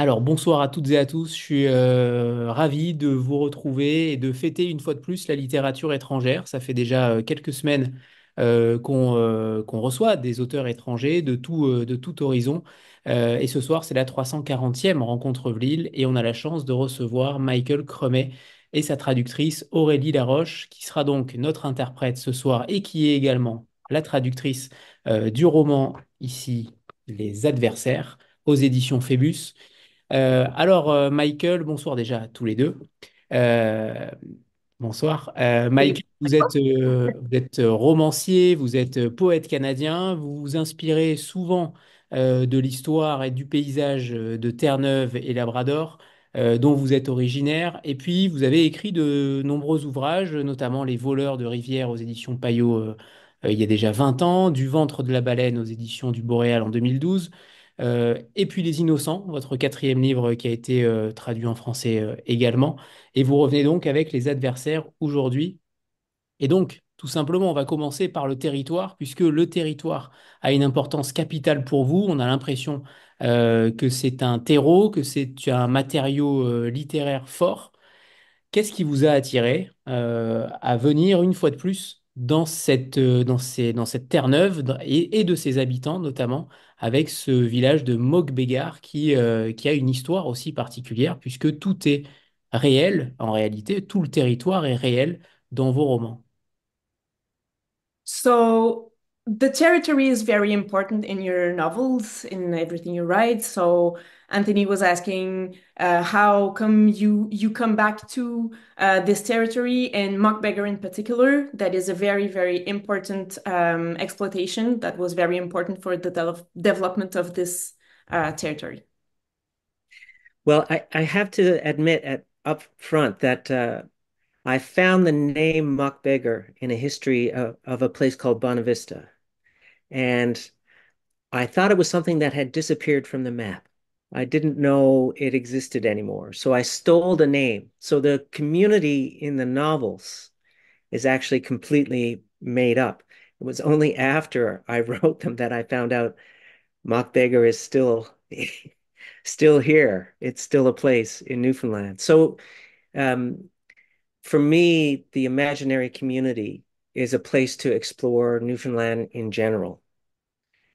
Alors, bonsoir à toutes et à tous. Je suis ravi de vous retrouver et de fêter une fois de plus la littérature étrangère. Ça fait déjà quelques semaines qu'on reçoit des auteurs étrangers de tout horizon. Et ce soir, c'est la 340e rencontre Vlil et on a la chance de recevoir Michael Cremet et sa traductrice Aurélie Laroche, qui sera donc notre interprète ce soir et qui est également la traductrice du roman ici, Les Adversaires, aux éditions Phébus. Michael, bonsoir déjà à tous les deux. Euh, Bonsoir. Michael, vous êtes romancier, vous êtes poète canadien, vous vous inspirez souvent de l'histoire et du paysage de Terre-Neuve et Labrador, dont vous êtes originaire. Et puis, vous avez écrit de nombreux ouvrages, notamment Les voleurs de rivière aux éditions Payot il y a déjà 20 ans, Du ventre de la baleine aux éditions du Boréal en 2012. Et puis Les Innocents, votre quatrième livre qui a été traduit en français également. Et vous revenez donc avec les adversaires aujourd'hui. Et donc, tout simplement, on va commencer par le territoire, puisque le territoire a une importance capitale pour vous. On a l'impression que c'est un terreau, que c'est un matériau littéraire fort. Qu'est-ce qui vous a attiré à venir une fois de plus dans cette terre neuve et de ses habitants notamment, avec ce village de Mogbégar qui a une histoire aussi particulière, puisque tout est réel en réalité, tout le territoire est réel dans vos romans. So the territory is very important in your novels, in everything you write. So Anthony was asking, how come you come back to this territory and Mockbeggar in particular? That is a very, very important exploitation that was very important for the development of this territory. Well, I have to admit up front that I found the name Mockbeggar in a history of a place called Bonavista. And I thought it was something that had disappeared from the map. I didn't know it existed anymore. So I stole the name. So the community in the novels is actually completely made up. It was only after I wrote them that I found out Mockbeggar is still here. It's still a place in Newfoundland. So um, for me, the imaginary community is a place to explore Newfoundland in general.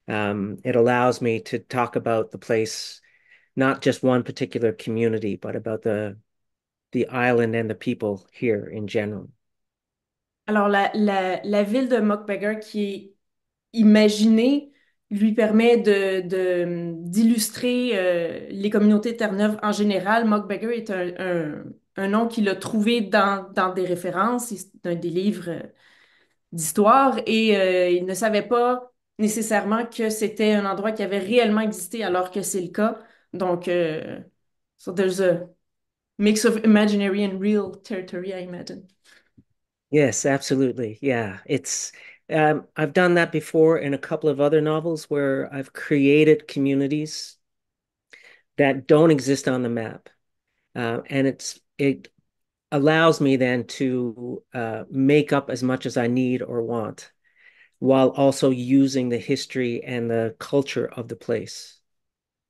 It allows me to talk about the place, not just one particular community, but about the island and the people here in general. Alors, la ville de Mockbeggar qui est imaginée lui permet d'illustrer les communautés de Terre-Neuve en général. Mockbeggar est un nom qu'il a trouvé dans des références, c'est dans des livres d'histoire, et il ne savait pas nécessairement que c'était un endroit qui avait réellement existé alors que c'est le cas. Donc, so there's a mix of imaginary and real territory, I imagine. Yes, absolutely. Yeah, it's I've done that before in a couple of other novels where I've created communities that don't exist on the map, and it allows me then to make up as much as I need or want, while also using the history and the culture of the place.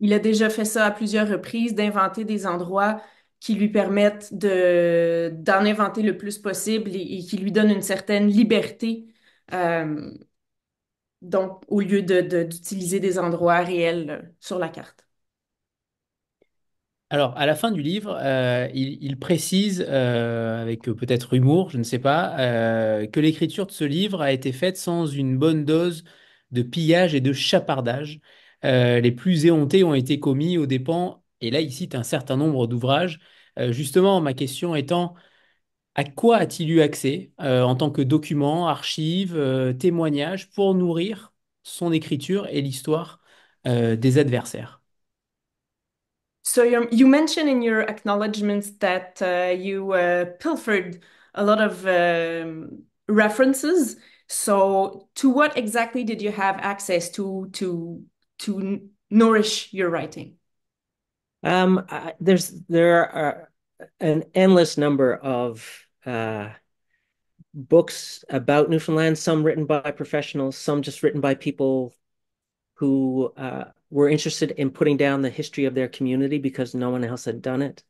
Il a déjà fait ça à plusieurs reprises, d'inventer des endroits qui lui permettent d'en inventer le plus possible et qui lui donnent une certaine liberté, euh, donc au lieu d'utiliser des endroits réels sur la carte. Alors, à la fin du livre, il précise, avec peut-être humour, je ne sais pas, que l'écriture de ce livre a été faite sans une bonne dose de pillage et de chapardage. Les plus éhontés ont été commis aux dépens, et là, il cite un certain nombre d'ouvrages. Justement, ma question étant, à quoi a-t-il eu accès en tant que document, archive, témoignage pour nourrir son écriture et l'histoire des adversaires? So you mentioned in your acknowledgments that you pilfered a lot of references. So to what exactly did you have access to nourish your writing? There are an endless number of books about Newfoundland, some written by professionals, some just written by people who were interested in putting down the history of their community because no one else had done it.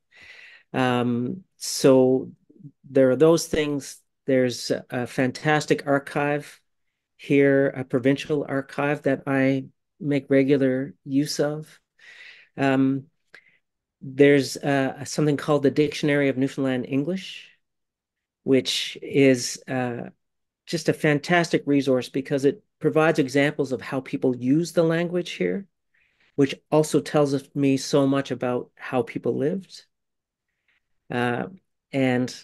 So there are those things. There's a fantastic archive here, a provincial archive that I make regular use of. Um, there's something called the Dictionary of Newfoundland English, which is just a fantastic resource because it provides examples of how people use the language here, which also tells me so much about how people lived. Uh, and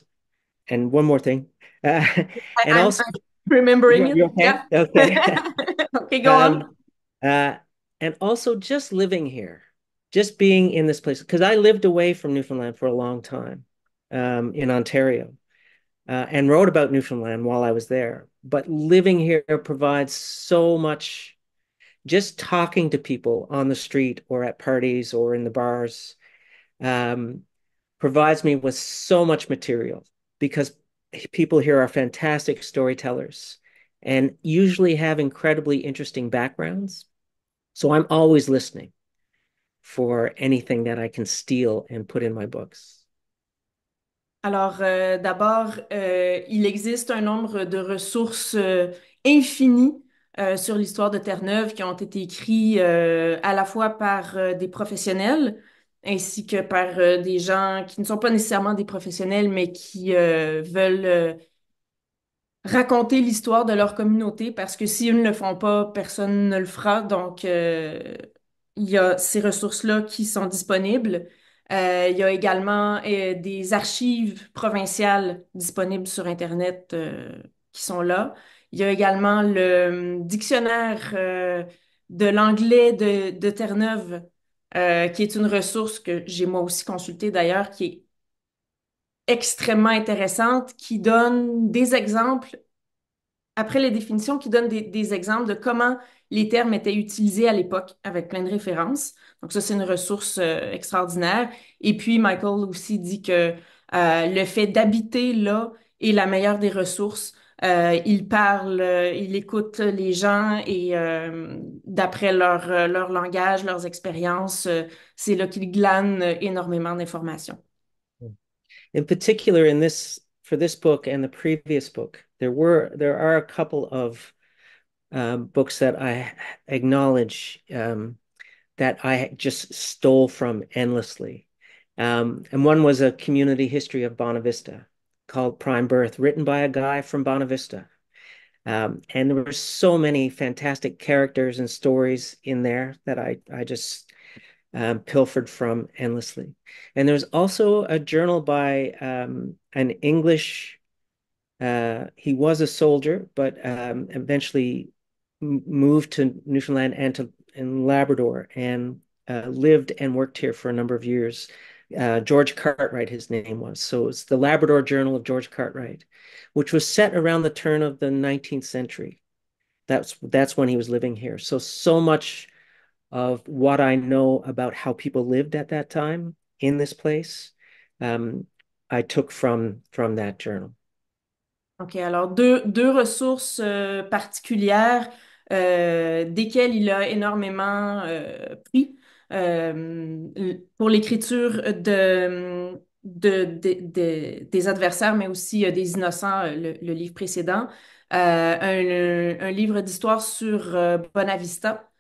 and one more thing, and I'm also remembering it. you're okay? Yeah. Okay. Okay, go on. Um, uh, and also just living here, just being in this place, because I lived away from Newfoundland for a long time, in Ontario, and wrote about Newfoundland while I was there. But living here provides so much, just talking to people on the street or at parties or in the bars, um, provides me with so much material because people here are fantastic storytellers and usually have incredibly interesting backgrounds. So I'm always listening for anything that I can steal and put in my books. Alors, d'abord, il existe un nombre de ressources infinies sur l'histoire de Terre-Neuve qui ont été écrites à la fois par des professionnels ainsi que par des gens qui ne sont pas nécessairement des professionnels, mais qui veulent raconter l'histoire de leur communauté parce que s'ils ne le font pas, personne ne le fera. Donc, il y a ces ressources-là qui sont disponibles. Il y a également des archives provinciales disponibles sur Internet qui sont là. Il y a également le dictionnaire de l'anglais de Terre-Neuve, qui est une ressource que j'ai moi aussi consultée d'ailleurs, qui est extrêmement intéressante, qui donne des exemples après les définitions qui donnent des exemples de comment les termes étaient utilisés à l'époque avec plein de références. Donc ça, c'est une ressource extraordinaire. Et puis, Michael aussi dit que le fait d'habiter là est la meilleure des ressources. Il parle, il écoute les gens et d'après leur langage, leurs expériences, c'est là qu'il glane énormément d'informations. In particular, in this for this book and the previous book, there are a couple of books that I acknowledge that I just stole from endlessly. And one was a community history of Bonavista called Prime Birth, written by a guy from Bonavista. And there were so many fantastic characters and stories in there that I just pilfered from endlessly. And there's also a journal by an English, he was a soldier, but eventually moved to Newfoundland and Labrador and lived and worked here for a number of years. George Cartwright, his name was. So it's the Labrador Journal of George Cartwright, which was set around the turn of the 19th century. That's when he was living here. So much of what I know about how people lived at that time in this place, I took from that journal. OK, alors deux ressources particulières desquelles il a énormément pris pour l'écriture des adversaires, mais aussi des innocents, le livre précédent. Un livre d'histoire sur Bonavista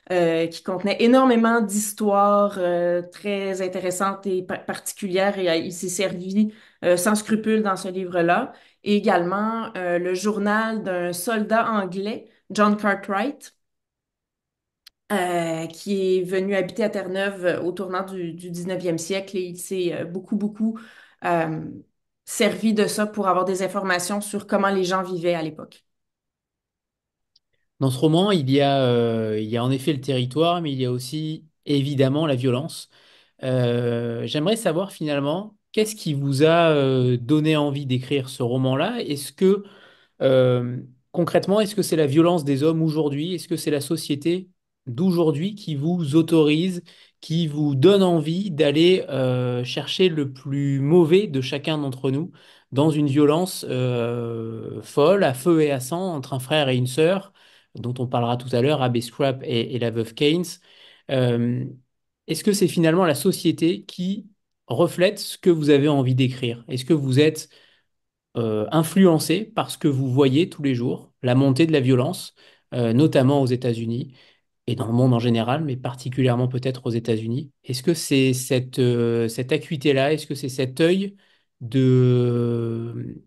qui contenait énormément d'histoires très intéressantes et particulières et il s'est servi sans scrupule dans ce livre-là. Et également le journal d'un soldat anglais, John Cartwright, qui est venu habiter à Terre-Neuve au tournant du 19e siècle et il s'est beaucoup euh, servi de ça pour avoir des informations sur comment les gens vivaient à l'époque. Dans ce roman, il y a en effet le territoire, mais il y a aussi évidemment la violence. J'aimerais savoir finalement, qu'est-ce qui vous a donné envie d'écrire ce roman-là? Est-ce que Euh, concrètement, est-ce que c'est la violence des hommes aujourd'hui? Est-ce que c'est la société d'aujourd'hui qui vous autorise, qui vous donne envie d'aller chercher le plus mauvais de chacun d'entre nous dans une violence folle, à feu et à sang, entre un frère et une sœur, dont on parlera tout à l'heure, Abbé Scrap et la veuve Keynes? Euh, Est-ce que c'est finalement la société qui reflète ce que vous avez envie d'écrire? Est-ce que vous êtes influencé par ce que vous voyez tous les jours, la montée de la violence, notamment aux États-Unis et dans le monde en général, mais particulièrement peut-être aux États-Unis? Est-ce que c'est cette acuité-là, est-ce que c'est cet œil de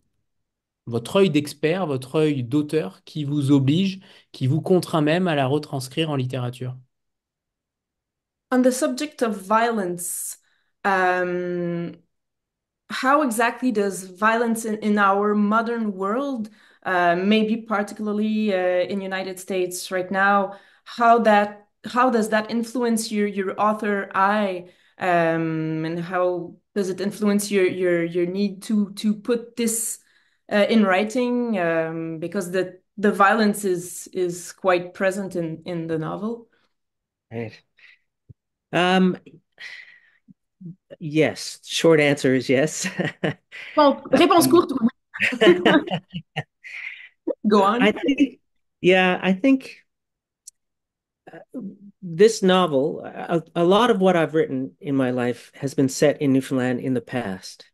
votre œil d'expert, votre œil d'auteur qui vous oblige, qui vous contraint même à la retranscrire en littérature? On the subject of violence, um, how exactly does violence in our modern world, maybe particularly in United States right now, how does that influence your author eye, and how does it influence your need to put this in writing, because the violence is quite present in the novel. Right. Um, yes. Short answer is yes. Bon, réponse Um, courte, oui. Go on. I think, yeah, I think this novel, a lot of what I've written in my life has been set in Newfoundland in the past.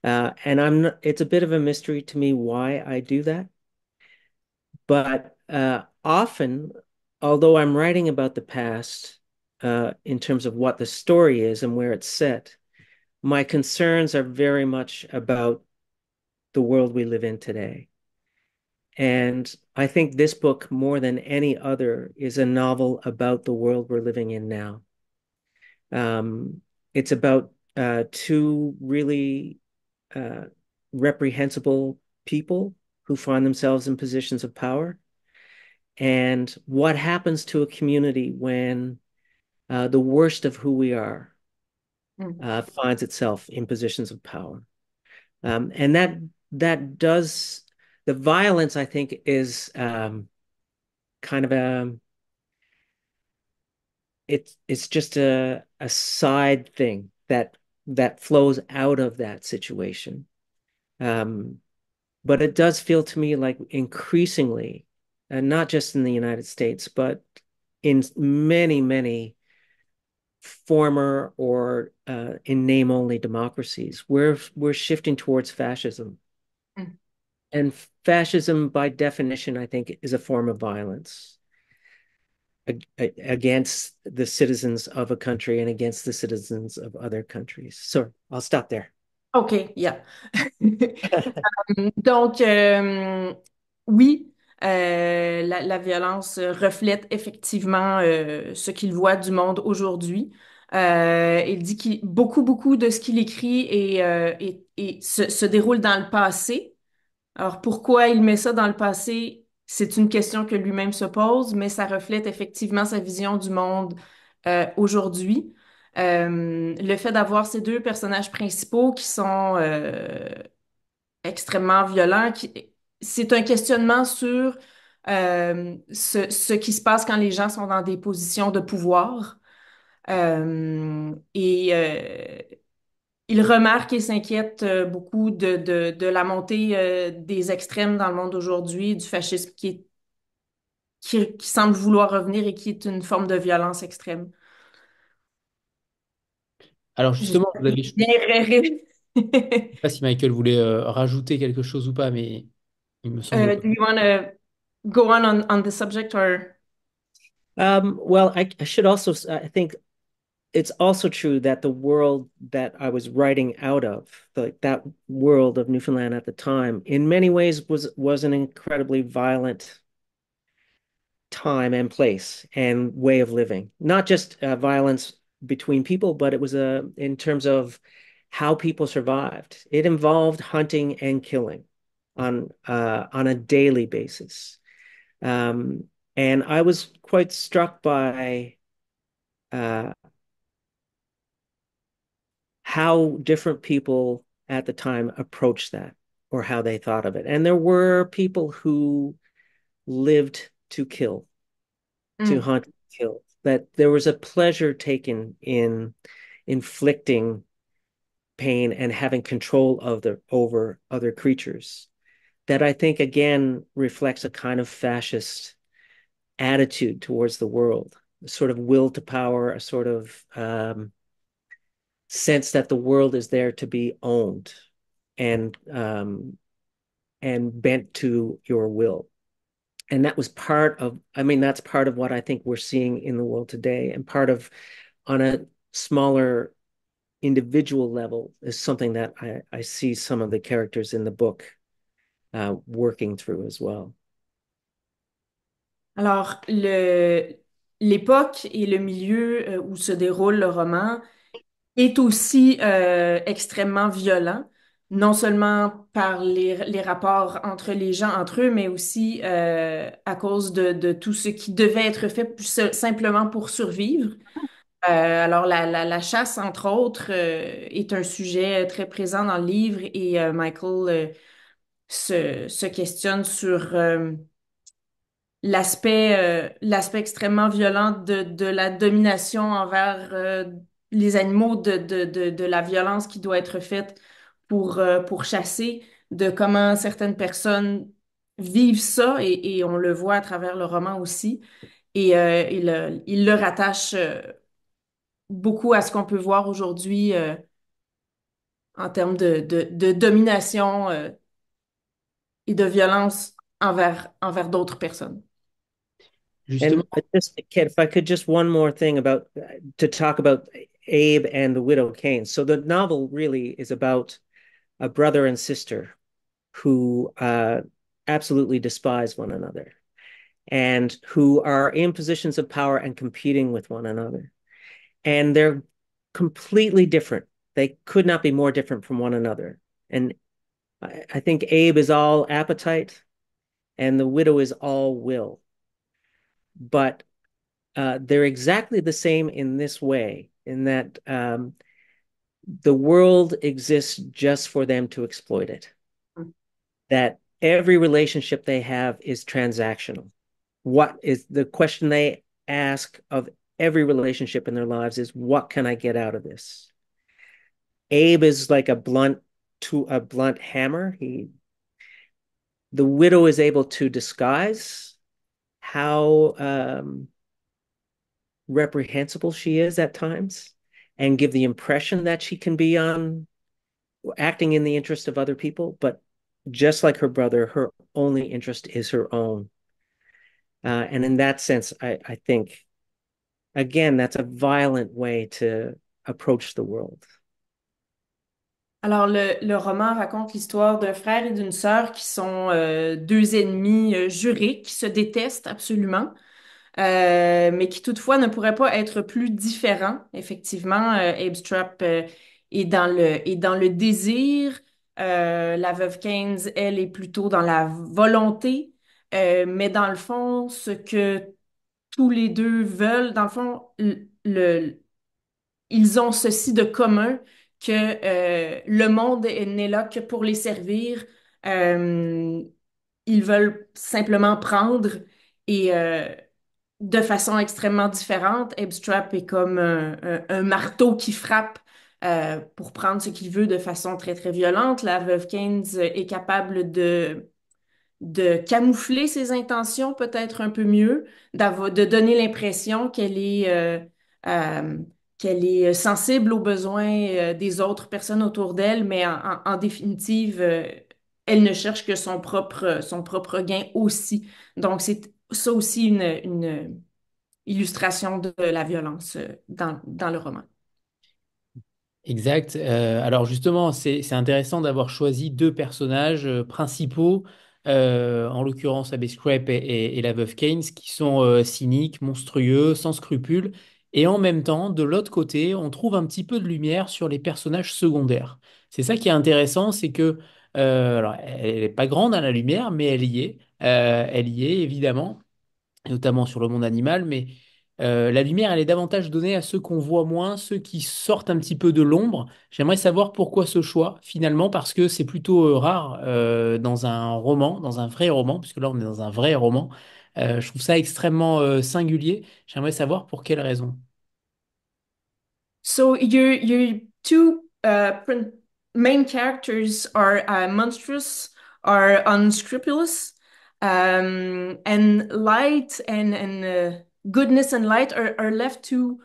And I'm not, it's a bit of a mystery to me why I do that. But often, although I'm writing about the past in terms of what the story is and where it's set, my concerns are very much about the world we live in today. And I think this book, more than any other, is a novel about the world we're living in now. It's about two really uh, reprehensible people who find themselves in positions of power, and what happens to a community when the worst of who we are Mm. finds itself in positions of power. And that does the violence, I think, is kind of a it's just a side thing that flows out of that situation. Um, but it does feel to me like increasingly, and not just in the United States, but in many, many former or in name only democracies, we're shifting towards fascism. Mm. And fascism, by definition, I think, is a form of violence against the citizens of a country and against the citizens of other countries. So I'll stop there. OK, yeah. Donc, oui, la violence reflète effectivement ce qu'il voit du monde aujourd'hui. Il dit que beaucoup de ce qu'il écrit se déroule dans le passé. Alors, pourquoi il met ça dans le passé? C'est une question que lui-même se pose, mais ça reflète effectivement sa vision du monde aujourd'hui. Le fait d'avoir ces deux personnages principaux qui sont extrêmement violents, c'est un questionnement sur ce qui se passe quand les gens sont dans des positions de pouvoir. Il remarque et s'inquiète beaucoup de la montée des extrêmes dans le monde aujourd'hui, du fascisme qui semble vouloir revenir et qui est une forme de violence extrême. Alors Je sais justement, pas vous si avez, je j'ai ne sais bien rêvé. pas si Michael voulait rajouter quelque chose ou pas, mais il me semble. Do you want to go on the subject or? Well, I should also, I think it's also true that the world that I was writing out of, like that world of Newfoundland at the time, in many ways was an incredibly violent time and place and way of living. Not just violence between people, but it was in terms of how people survived. It involved hunting and killing on a daily basis. Um, and I was quite struck by uh, how different people at the time approached that or how they thought of it. And there were people who lived to kill, to Mm. hunt, kill, that there was a pleasure taken in inflicting pain and having control of over other creatures that I think again reflects a kind of fascist attitude towards the world. a sort of will to power, a sort of sense that the world is there to be owned and bent to your will. And that was part of, I mean, that's part of what I think we're seeing in the world today, and part of, on a smaller individual level, is something that I see some of the characters in the book working through as well. Alors, l'époque et le milieu où se déroule le roman est aussi extrêmement violent, non seulement par les rapports entre les gens, entre eux, mais aussi à cause de tout ce qui devait être fait simplement pour survivre. Alors, la chasse, entre autres, est un sujet très présent dans le livre et Michael se questionne sur l'aspect extrêmement violent de la domination envers les animaux, de la violence qui doit être faite pour chasser, de comment certaines personnes vivent ça, et on le voit à travers le roman aussi. Et il le rattache beaucoup à ce qu'on peut voir aujourd'hui en termes de domination et de violence envers d'autres personnes. And Justement, just, if I could, just one more thing about to talk about Abe and the widow Kane. So the novel really is about a brother and sister who absolutely despise one another and who are in positions of power and competing with one another. And they're completely different. They could not be more different from one another. And I think Abe is all appetite and the widow is all will. But they're exactly the same in this way, in that the world exists just for them to exploit it. That every relationship they have is transactional. What is the question they ask of every relationship in their lives is, what can I get out of this? Abe is like a blunt hammer. The widow is able to disguise how reprehensible she is at times and give the impression that she can be on acting in the interest of other people, but just like her brother, her only interest is her own. And in that sense, I think, again, that's a violent way to approach the world. Alors, le roman raconte l'histoire d'un frère et d'une sœur qui sont deux ennemis jurés, qui se détestent absolument, mais qui toutefois ne pourraient pas être plus différents. Effectivement, Abe Strapp est dans le désir. La veuve Keynes, elle, est plutôt dans la volonté. Mais dans le fond, ce que tous les deux veulent, dans le fond, ils ont ceci de commun que le monde n'est là que pour les servir. Euh, Ils veulent simplement prendre, et de façon extrêmement différente. Abe Strapp est comme un marteau qui frappe pour prendre ce qu'il veut de façon très, très violente. La veuve Keynes est capable de camoufler ses intentions peut-être un peu mieux, de donner l'impression euh, qu'elle est sensible aux besoins des autres personnes autour d'elle, mais en définitive, elle ne cherche que son propre gain aussi. Donc, c'est ça aussi une illustration de la violence dans le roman. exact. Alors justement, c'est intéressant d'avoir choisi deux personnages principaux, en l'occurrence Abbé Scrape et la veuve Keynes, qui sont cyniques, monstrueux, sans scrupules. Et en même temps, de l'autre côté, on trouve un petit peu de lumière sur les personnages secondaires. C'est ça qui est intéressant, c'est que, alors, elle n'est pas grande à la lumière, mais elle y est évidemment, notamment sur le monde animal, mais la lumière, elle est davantage donnée à ceux qu'on voit moins, ceux qui sortent un petit peu de l'ombre. J'aimerais savoir pourquoi ce choix, finalement, parce que c'est plutôt rare dans un roman, dans un vrai roman, puisque là, on est dans un vrai roman. Je trouve ça extrêmement singulier. J'aimerais savoir pour quelle raison. So your two main characters are monstrous, are unscrupulous, and light and goodness and light are left to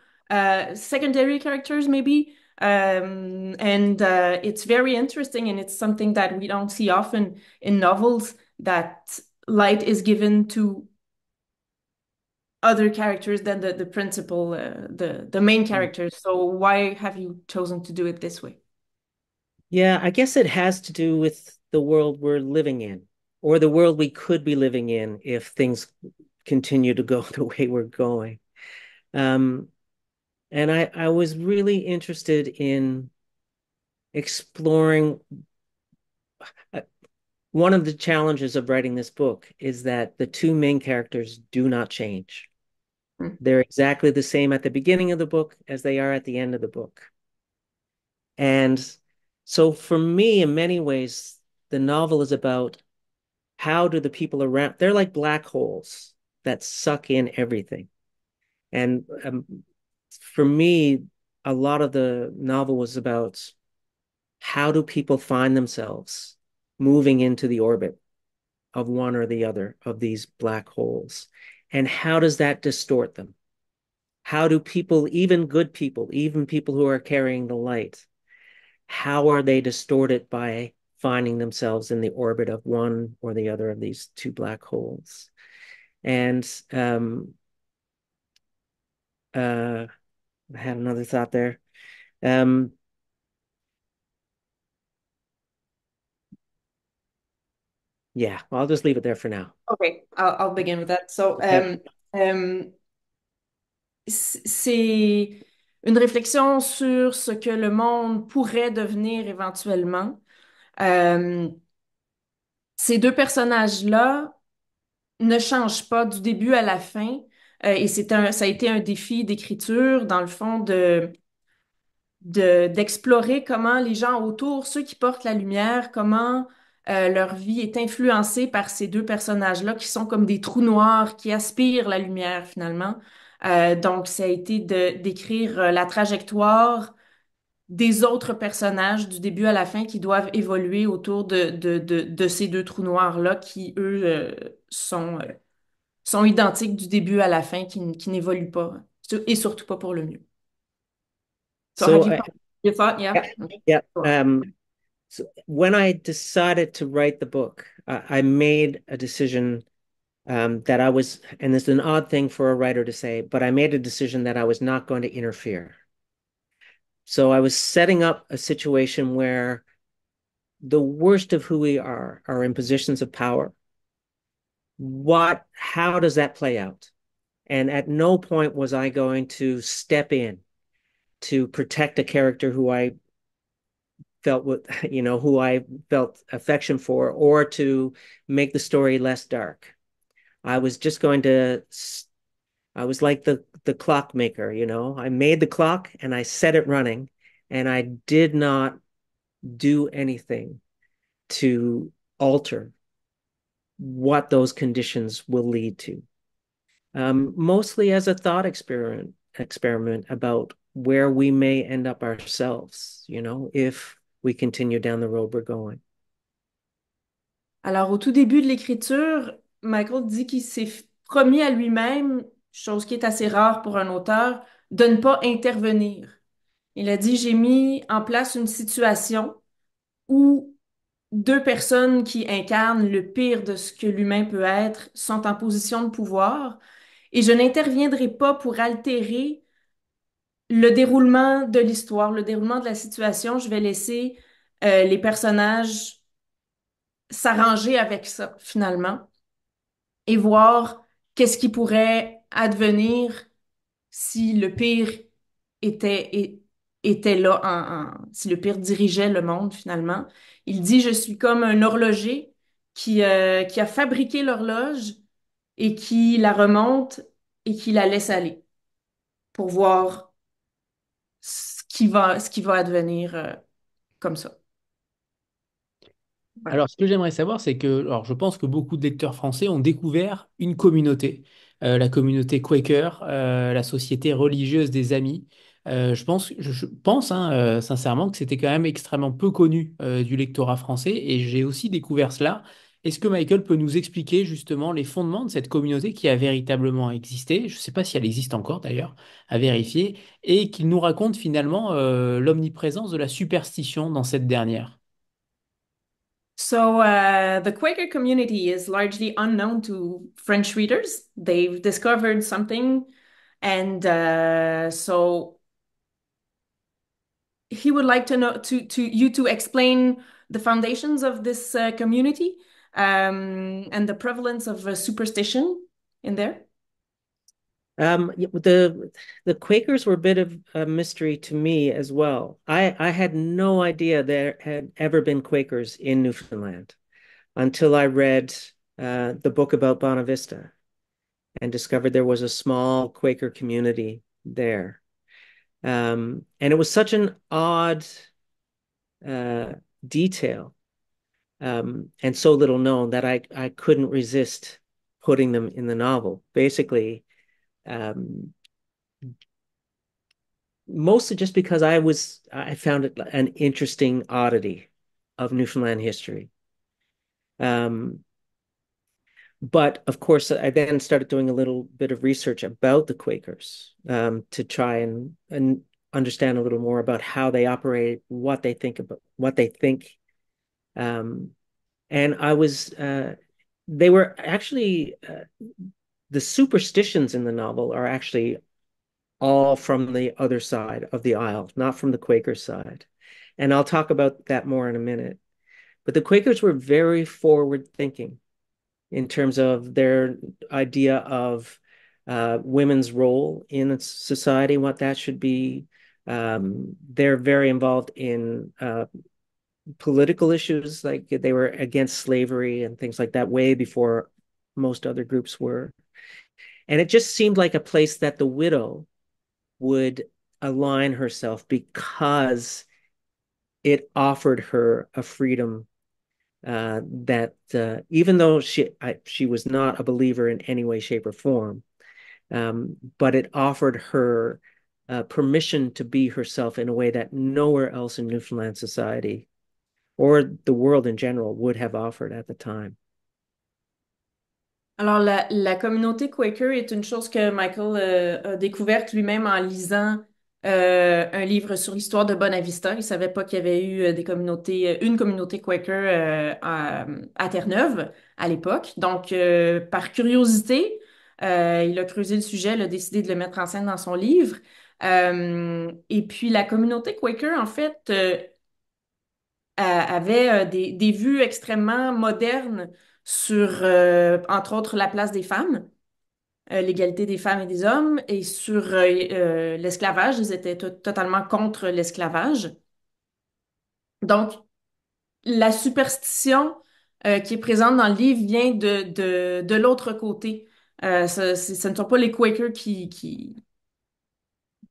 secondary characters, maybe. And it's very interesting, and it's something that we don't see often in novels, that light is given to other characters than the principal, the main characters. So why have you chosen to do it this way? Yeah, I guess it has to do with the world we're living in, or the world we could be living in if things continue to go the way we're going. Um, and I was really interested in exploring. uh, One of the challenges of writing this book is that the two main characters do not change. Hmm. They're exactly the same at the beginning of the book as they are at the end of the book. And so for me, in many ways, the novel is about how do the people around, they're like black holes that suck in everything. And for me, a lot of the novel was about how do people find themselves moving into the orbit of one or the other of these black holes? And how does that distort them? How do people, even good people, even people who are carrying the light, how are they distorted by finding themselves in the orbit of one or the other of these two black holes? And I had another thought there. Um, yeah, I'll just leave it there for now. Okay, I'll begin with that. So, Yeah. um, c'est une réflexion sur ce que le monde pourrait devenir éventuellement. Euh, Ces deux personnages-là ne changent pas du début à la fin. Et ça a été un défi d'écriture, dans le fond, d'explorer comment les gens autour, ceux qui portent la lumière, comment leur vie est influencée par ces deux personnages-là qui sont comme des trous noirs qui aspirent la lumière finalement. Donc, ça a été d'écrire la trajectoire des autres personnages du début à la fin qui doivent évoluer autour de ces deux trous noirs-là qui, eux, sont identiques du début à la fin, qui n'évoluent pas, et surtout pas pour le mieux. So have So, you your thought? Yeah. yeah, Okay. yeah. Sure. So when I decided to write the book, I made a decision that I was, and it's an odd thing for a writer to say, but I made a decision that I was not going to interfere. So I was setting up a situation where the worst of who we are in positions of power. How does that play out? And at no point was I going to step in to protect a character who I felt with, who I felt affection for, or to make the story less dark. I was just going to, I was like the clockmaker, I made the clock and I set it running, and I did not do anything to alter what those conditions will lead to. Mostly as a thought experiment about where we may end up ourselves, if we continue down the road we're going. Alors, au tout début de l'écriture, Michael dit qu'il s'est promis à lui-même, chose qui est assez rare pour un auteur, de ne pas intervenir. Il a dit, j'ai mis en place une situation où deux personnes qui incarnent le pire de ce que l'humain peut être sont en position de pouvoir et je n'interviendrai pas pour altérer le déroulement de l'histoire, le déroulement de la situation. Je vais laisser les personnages s'arranger avec ça, finalement, et voir qu'est-ce qui pourrait advenir si le pire était là, si le pire dirigeait le monde, finalement. Il dit, je suis comme un horloger qui a fabriqué l'horloge et qui la remonte et qui la laisse aller pour voir ce qui va advenir comme ça. Voilà. Alors, ce que j'aimerais savoir, c'est que, alors, je pense que beaucoup de lecteurs français ont découvert une communauté, la communauté Quaker, la société religieuse des Amis. Je pense hein, sincèrement que c'était quand même extrêmement peu connu du lectorat français, et j'ai aussi découvert cela Est-ce que Michael peut nous expliquer justement les fondements de cette communauté qui a véritablement existé? Je ne sais pas si elle existe encore d'ailleurs, à vérifier, et qu'il nous raconte finalement l'omniprésence de la superstition dans cette dernière. So, the Quaker community is largely unknown to French readers. They've discovered something, and so he would like to know to you to explain the foundations of this community and the prevalence of superstition in there. The Quakers were a bit of a mystery to me as well. I had no idea there had ever been Quakers in Newfoundland until I read the book about Bonavista and discovered there was a small Quaker community there. And it was such an odd uh, detail and so little known that I couldn't resist putting them in the novel. Basically, um, mostly just because I found it an interesting oddity of Newfoundland history. Um, but of course, I then started doing a little bit of research about the Quakers to try and understand a little more about how they operate, what they think about, what they think. Um, and I was, they were actually, the superstitions in the novel are actually all from the other side of the aisle, not from the Quaker side. And I'll talk about that more in a minute. But the Quakers were very forward thinking in terms of their idea of women's role in society, what that should be. They're very involved in political issues, like they were against slavery and things like that way before most other groups were. And it just seemed like a place that the widow would align herself because it offered her a freedom that even though she was not a believer in any way, shape, or form, but it offered her permission to be herself in a way that nowhere else in Newfoundland society or the world in general would have offered at the time. Alors, la communauté Quaker est une chose que Michael a découverte lui-même en lisant un livre sur l'histoire de Bonavista. Il savait pas qu'il y avait eu une communauté Quaker à Terre-Neuve à l'époque. Donc, par curiosité, il a creusé le sujet, il a décidé de le mettre en scène dans son livre. Et puis, la communauté Quaker, en fait, avait des vues extrêmement modernes sur, entre autres, la place des femmes, l'égalité des femmes et des hommes, et sur l'esclavage. Ils étaient totalement contre l'esclavage. Donc, la superstition qui est présente dans le livre vient de l'autre côté. Ce ne sont pas les Quakers qui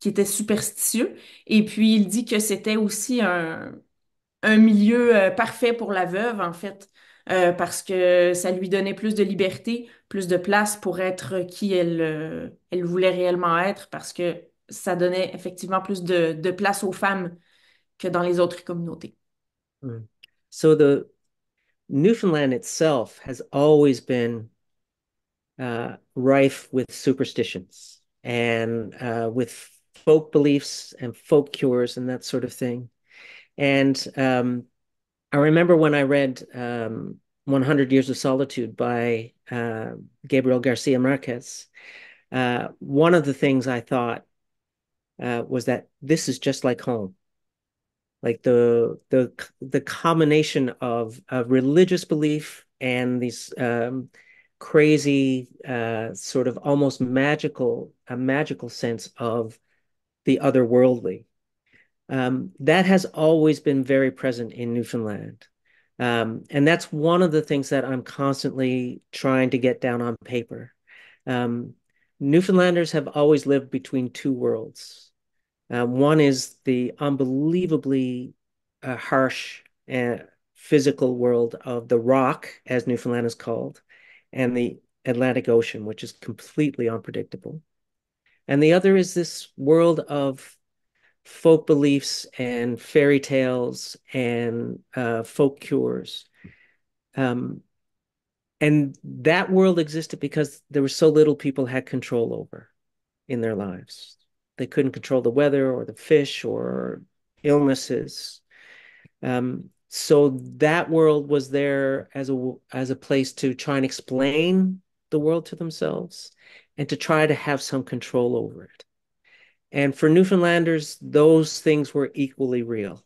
étaient superstitieux. Et puis, il dit que c'était aussi un milieu parfait pour la veuve, en fait, parce que ça lui donnait plus de liberté, plus de place pour être qui elle voulait réellement être, parce que ça donnait effectivement plus de place aux femmes que dans les autres communautés. Mm. So the Newfoundland itself has always been rife with superstitions and with folk beliefs and folk cures and that sort of thing. And I remember when I read 100 Years of Solitude by Gabriel Garcia Marquez, one of the things I thought was that this is just like home. Like the combination of religious belief and these crazy sort of almost a magical sense of the otherworldly. That has always been very present in Newfoundland. And that's one of the things that I'm constantly trying to get down on paper. Um, Newfoundlanders have always lived between two worlds. One is the unbelievably harsh physical world of the rock, as Newfoundland is called, and the Atlantic Ocean, which is completely unpredictable. And the other is this world of folk beliefs and fairy tales and folk cures. Um, And that world existed because there was so little people had control over in their lives. They couldn't control the weather or the fish or illnesses. So that world was there as a place to try and explain the world to themselves and to try to have some control over it. And for Newfoundlanders, those things were equally real.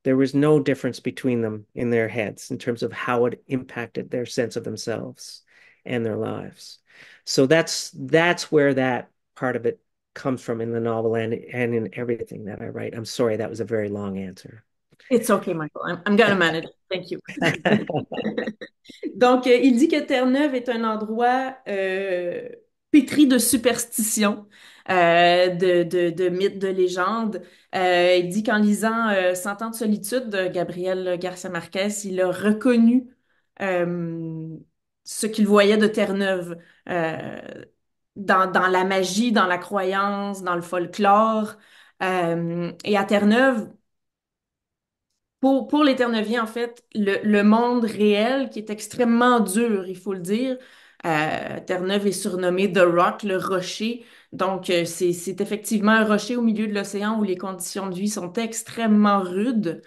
There was no difference between them in their heads in terms of how it impacted their sense of themselves and their lives. So that's where that part of it comes from in the novel and in everything that I write. I'm sorry, that was a very long answer. It's okay, Michael. I'm gonna manage. Thank you. Donc, il dit que Terre-Neuve est un endroit pétri de superstitions, de mythes, de légendes. Il dit qu'en lisant Cent ans de solitude de Gabriel Garcia Marquez, il a reconnu euh, ce qu'il voyait de Terre-Neuve dans la magie, dans la croyance, dans le folklore. Et à Terre-Neuve, pour les Terre-Neuviens, en fait, le monde réel qui est extrêmement dur, il faut le dire. Terre-Neuve est surnommé The Rock, le rocher. Donc, c'est effectivement un rocher au milieu de l'océan où les conditions de vie sont extrêmement rudes.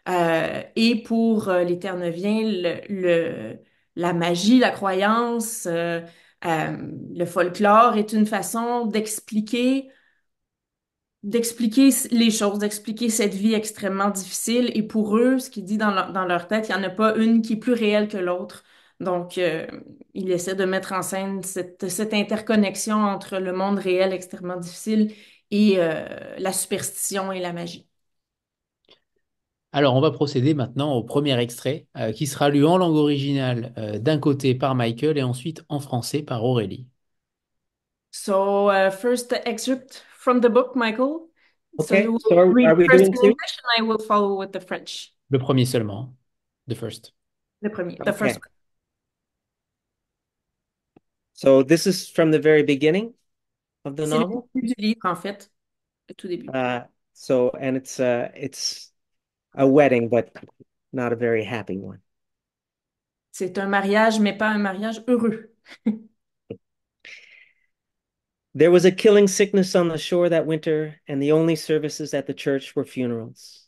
Et pour les Terre-Neuviens, la magie, la croyance, le folklore est une façon d'expliquer les choses, d'expliquer cette vie extrêmement difficile. Et pour eux, ce qu'ils disent dans leur tête, il n'y en a pas une qui est plus réelle que l'autre. Donc, il essaie de mettre en scène cette interconnexion entre le monde réel extrêmement difficile et la superstition et la magie. Alors, on va procéder maintenant au premier extrait qui sera lu en langue originale d'un côté par Michael et ensuite en français par Aurélie. So, first excerpt from the book, Michael. So Okay, you so will read are we first doing in two? English, and I will follow with the French. Le premier seulement, the first. Le premier, the first Okay. So this is from the very beginning of the C'est le novel. début du livre, en fait, le tout début. So and it's a wedding, but not a very happy one. C'est un mariage, mais pas un mariage heureux. There was a killing sickness on the shore that winter, and the only services at the church were funerals.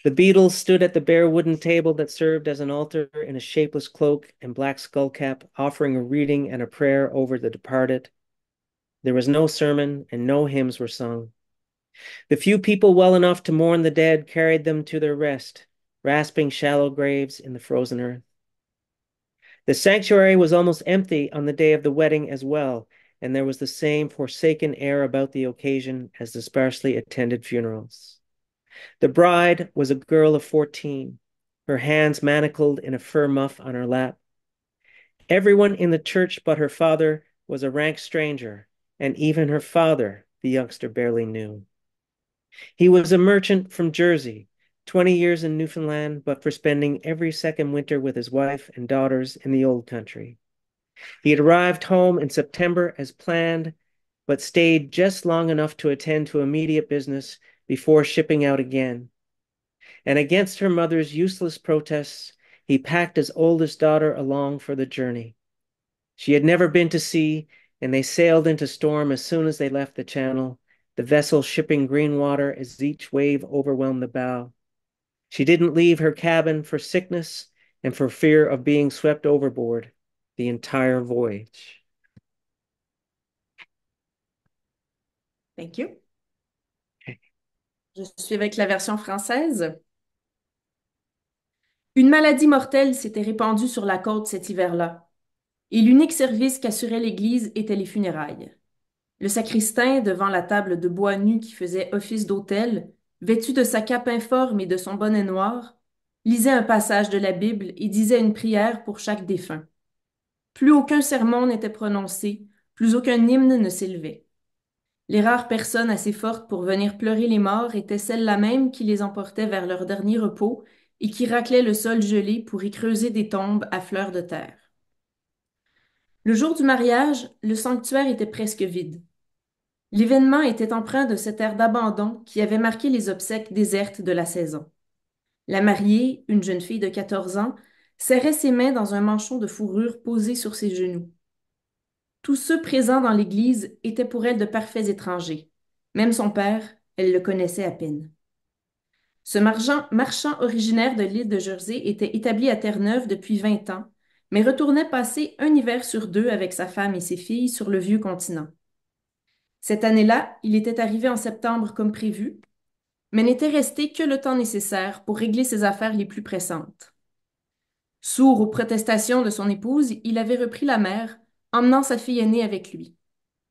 The beadle stood at the bare wooden table that served as an altar in a shapeless cloak and black skullcap, offering a reading and a prayer over the departed. There was no sermon, and no hymns were sung. The few people well enough to mourn the dead carried them to their rest, rasping shallow graves in the frozen earth. The sanctuary was almost empty on the day of the wedding as well, and there was the same forsaken air about the occasion as the sparsely attended funerals. The bride was a girl of 14, her hands manacled in a fur muff on her lap. Everyone in the church but her father was a rank stranger, and even her father the youngster barely knew. He was a merchant from Jersey, 20 years in Newfoundland, but for spending every second winter with his wife and daughters in the old country. He had arrived home in September as planned, but stayed just long enough to attend to immediate business before shipping out again. And against her mother's useless protests, he packed his oldest daughter along for the journey. She had never been to sea, and they sailed into storm as soon as they left the channel, the vessel shipping green water as each wave overwhelmed the bow. She didn't leave her cabin for sickness and for fear of being swept overboard the entire voyage. Thank you. Je suis avec la version française. Une maladie mortelle s'était répandue sur la côte cet hiver-là, et l'unique service qu'assurait l'Église était les funérailles. Le sacristain, devant la table de bois nu qui faisait office d'autel, vêtu de sa cape informe et de son bonnet noir, lisait un passage de la Bible et disait une prière pour chaque défunt. Plus aucun sermon n'était prononcé, plus aucun hymne ne s'élevait. Les rares personnes assez fortes pour venir pleurer les morts étaient celles-là même qui les emportaient vers leur dernier repos et qui raclaient le sol gelé pour y creuser des tombes à fleur de terre. Le jour du mariage, le sanctuaire était presque vide. L'événement était empreint de cet air d'abandon qui avait marqué les obsèques désertes de la saison. La mariée, une jeune fille de 14 ans, serrait ses mains dans un manchon de fourrure posé sur ses genoux. Tous ceux présents dans l'église étaient pour elle de parfaits étrangers. Même son père, elle le connaissait à peine. Ce marchand originaire de l'île de Jersey était établi à Terre-Neuve depuis 20 ans, mais retournait passer un hiver sur deux avec sa femme et ses filles sur le vieux continent. Cette année-là, il était arrivé en septembre comme prévu, mais n'était resté que le temps nécessaire pour régler ses affaires les plus pressantes. Sourd aux protestations de son épouse, il avait repris la mer, emmenant sa fille aînée avec lui.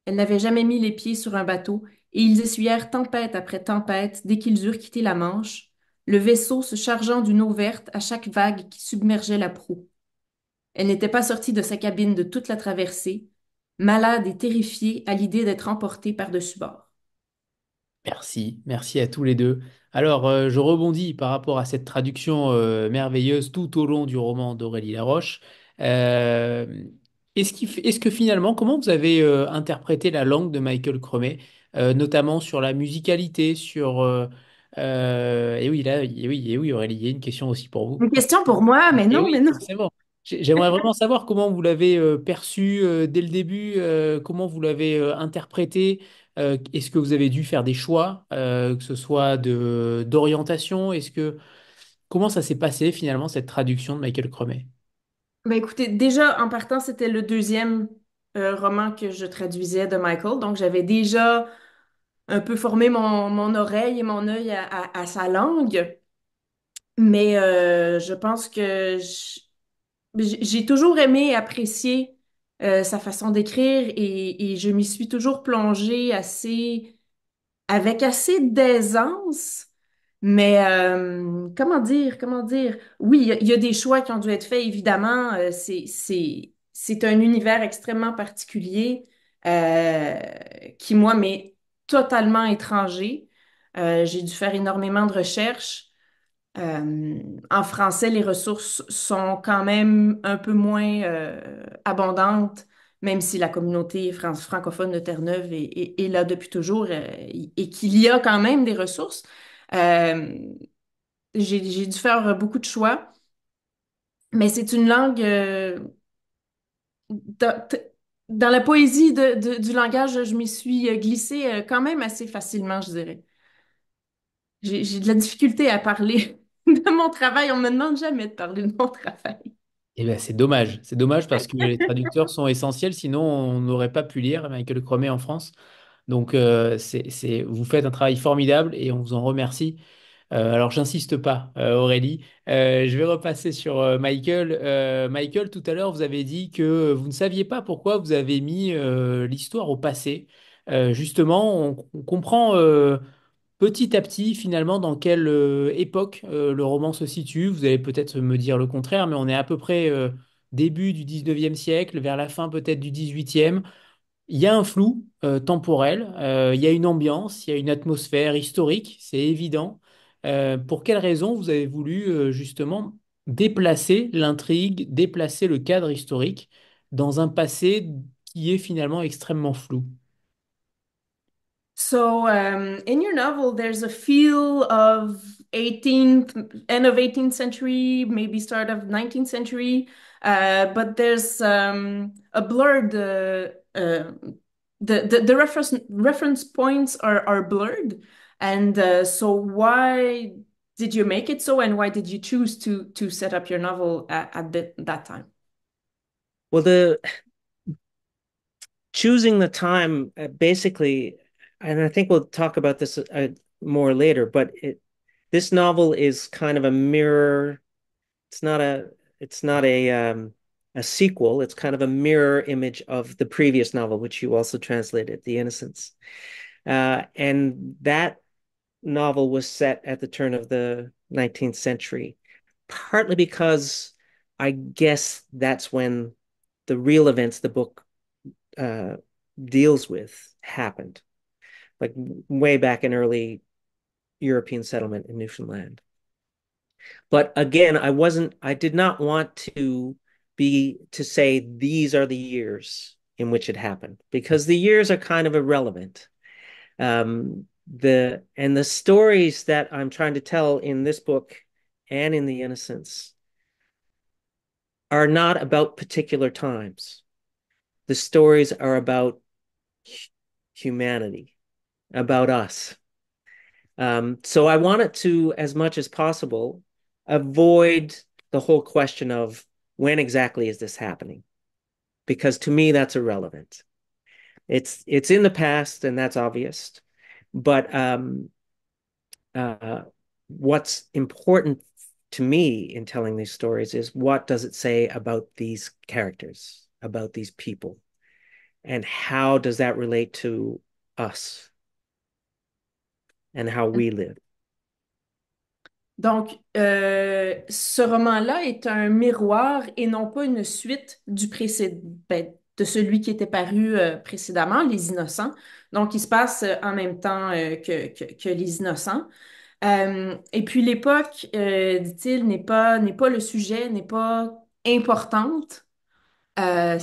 Elle n'avait jamais mis les pieds sur un bateau, et ils essuyèrent tempête après tempête dès qu'ils eurent quitté la Manche, le vaisseau se chargeant d'une eau verte à chaque vague qui submergeait la proue. Elle n'était pas sortie de sa cabine de toute la traversée, malade et terrifiée à l'idée d'être emportée par-dessus bord. Merci, merci à tous les deux. Alors, je rebondis par rapport à cette traduction merveilleuse tout au long du roman d'Aurélie Laroche. Euh, est-ce que finalement, comment vous avez interprété la langue de Michael Cremer, notamment sur la musicalité, et oui, là, et oui, Aurélie, il y a une question aussi pour vous. Une question pour moi, mais Et non, mais oui, non. forcément. J'aimerais vraiment savoir comment vous l'avez perçu dès le début, comment vous l'avez interprété. Est-ce que vous avez dû faire des choix, que ce soit d'orientation? Comment ça s'est passé finalement cette traduction de Michael Cremer? Ben écoutez, déjà en partant, c'était le deuxième roman que je traduisais de Michael, donc j'avais déjà un peu formé mon oreille et mon œil à sa langue, mais je pense que j'ai toujours aimé et apprécié sa façon d'écrire et je m'y suis toujours plongée avec assez d'aisance. Mais comment dire? Oui, il y a des choix qui ont dû être faits, évidemment. C'est un univers extrêmement particulier euh, qui, moi, m'est totalement étranger. J'ai dû faire énormément de recherches. En français, les ressources sont quand même un peu moins abondantes, même si la communauté francophone de Terre-Neuve est là depuis toujours et qu'il y a quand même des ressources. Euh, j'ai dû faire beaucoup de choix, mais c'est une langue dans, dans la poésie du langage, je m'y suis glissée quand même assez facilement, je dirais. J'ai de la difficulté à parler de mon travail. On me demande jamais de parler de mon travail. Eh ben, c'est dommage. C'est dommage parce que les traducteurs sont essentiels, sinon on n'aurait pas pu lire Michael Cremer en France. Donc, vous faites un travail formidable et on vous en remercie. Alors, j'insiste pas, Aurélie. Je vais repasser sur Michael. Michael, tout à l'heure, vous avez dit que vous ne saviez pas pourquoi vous avez mis l'histoire au passé. Justement, on comprend petit à petit, finalement, dans quelle époque le roman se situe. Vous allez peut-être me dire le contraire, mais on est à peu près début du 19e siècle, vers la fin peut-être du 18e. Il y a un flou temporel, il y a une ambiance, il y a une atmosphère historique, c'est évident. Pour quelles raisons vous avez voulu justement déplacer l'intrigue, déplacer le cadre historique dans un passé qui est finalement extrêmement flou? So, in your novel, there's a feel of 18th, end of 18th century, maybe start of 19th century, but there's a blurred, the reference points are blurred. And so, why did you make it so, and why did you choose to set up your novel at that time? Well, the choosing the time basically, and I think we'll talk about this more later, but this novel is kind of a mirror. It's not a it's not a sequel. It's kind of a mirror image of the previous novel, which you also translated, The Innocents. And that novel was set at the turn of the 19th century, partly because I guess that's when the real events the book uh, deals with happened, like way back in early European settlement in Newfoundland. But again, I did not want to say these are the years in which it happened because the years are kind of irrelevant. The stories that I'm trying to tell in this book and in The Innocents are not about particular times. The stories are about humanity, about us. So I wanted to, as much as possible, avoid the whole question of when exactly is this happening? Because to me, that's irrelevant. It's in the past, and that's obvious. But uh, what's important to me in telling these stories is what does it say about these characters, about these people, and how does that relate to us and how we live? Donc, ce roman-là est un miroir et non pas une suite du ben, de celui qui était paru précédemment, Les Innocents. Donc, il se passe en même temps que Les Innocents. Et puis, l'époque, dit-il, n'est pas le sujet, n'est pas importante. Euh,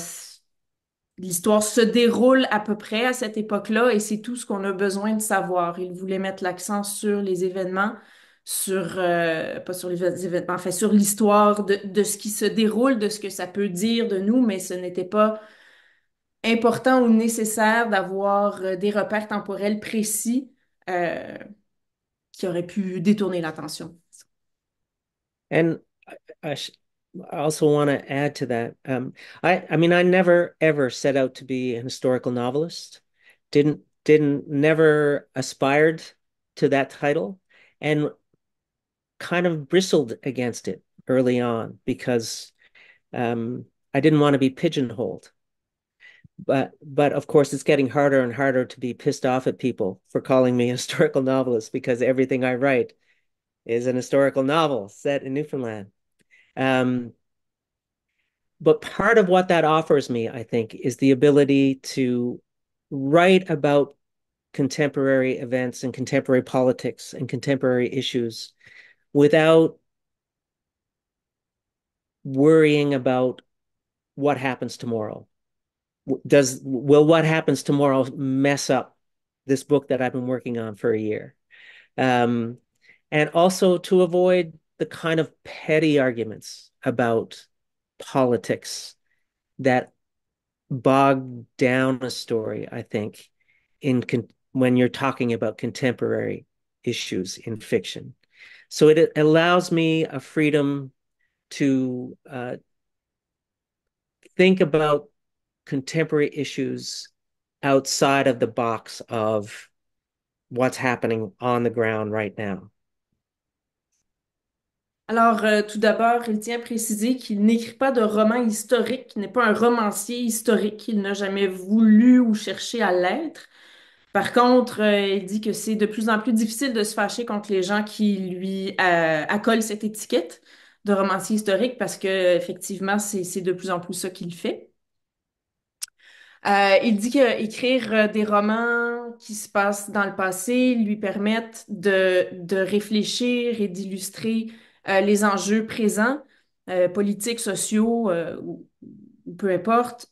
L'histoire se déroule à peu près à cette époque-là et c'est tout ce qu'on a besoin de savoir. Il voulait mettre l'accent sur les événements, pas sur les événements, enfin sur l'histoire de ce qui se déroule, de ce que ça peut dire de nous, mais ce n'était pas important ou nécessaire d'avoir des repères temporels précis euh, qui auraient pu détourner l'attention. And I, I also want to add to that. I mean, I never ever set out to be an historical novelist. Never aspired to that title, and kind of bristled against it early on because I didn't want to be pigeonholed. But of course, it's getting harder and harder to be pissed off at people for calling me a historical novelist because everything I write is an historical novel set in Newfoundland. Um, but part of what that offers me, I think, is the ability to write about contemporary events and contemporary politics and contemporary issues without worrying about what happens tomorrow. Will what happens tomorrow mess up this book that I've been working on for a year? Um, and also to avoid the kind of petty arguments about politics that bog down a story, I think, when you're talking about contemporary issues in fiction. So it allows me a freedom to think about contemporary issues outside of the box of what's happening on the ground right now. Alors, tout d'abord, il tient à préciser qu'il n'écrit pas de roman historique, qu'il n'est pas un romancier historique, il n'a jamais voulu ou cherché à l'être. Par contre, il dit que c'est de plus en plus difficile de se fâcher contre les gens qui lui accolent cette étiquette de romancier historique parce que effectivement, c'est de plus en plus ça qu'il fait. Il dit que écrire des romans qui se passent dans le passé lui permettent de réfléchir et d'illustrer les enjeux présents, politiques, sociaux ou peu importe,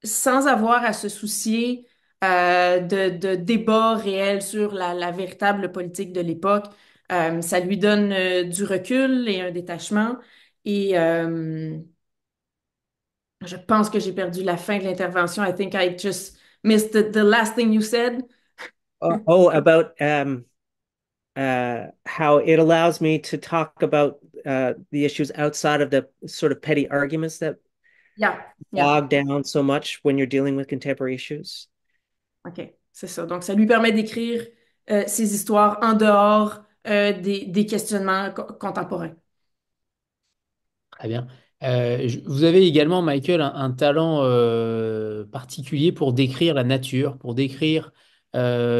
sans avoir à se soucier de débats réels sur la véritable politique de l'époque. Ça lui donne du recul et un détachement. Et je pense que j'ai perdu la fin de l'intervention. I think I just missed the last thing you said. About how it allows me to talk about the issues outside of the sort of petty arguments that Yeah, yeah. bog down so much when you're dealing with contemporary issues. OK, c'est ça. Donc, ça lui permet d'écrire ses histoires en dehors des questionnements contemporains. Très bien. Vous avez également, Michael, un talent particulier pour décrire la nature, pour décrire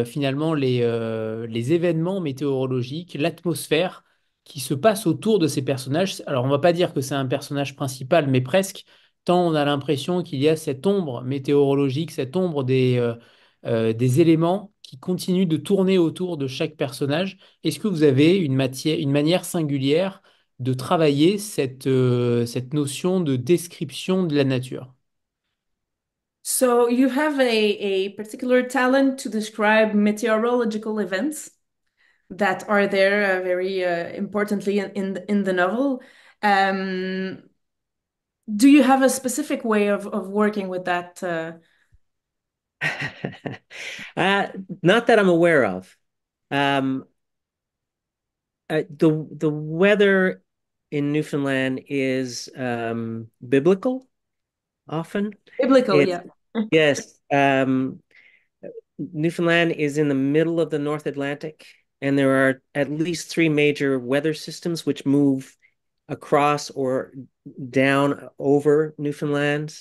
finalement les événements météorologiques, l'atmosphère qui se passe autour de ces personnages. Alors, on ne va pas dire que c'est un personnage principal, mais presque, tant on a l'impression qu'il y a cette ombre météorologique, cette ombre des éléments qui continuent de tourner autour de chaque personnage. Est-ce que vous avez une manière singulière de travailler cette notion de description de la nature? So you have a particular talent to describe meteorological events that are there very importantly in the novel. Um, Do you have a specific way of working with that? Uh, Not that I'm aware of. Um, the weather in Newfoundland is biblical often. Biblical, It's yeah. yes. Newfoundland is in the middle of the North Atlantic, and there are at least three major weather systems which move across or down over Newfoundland.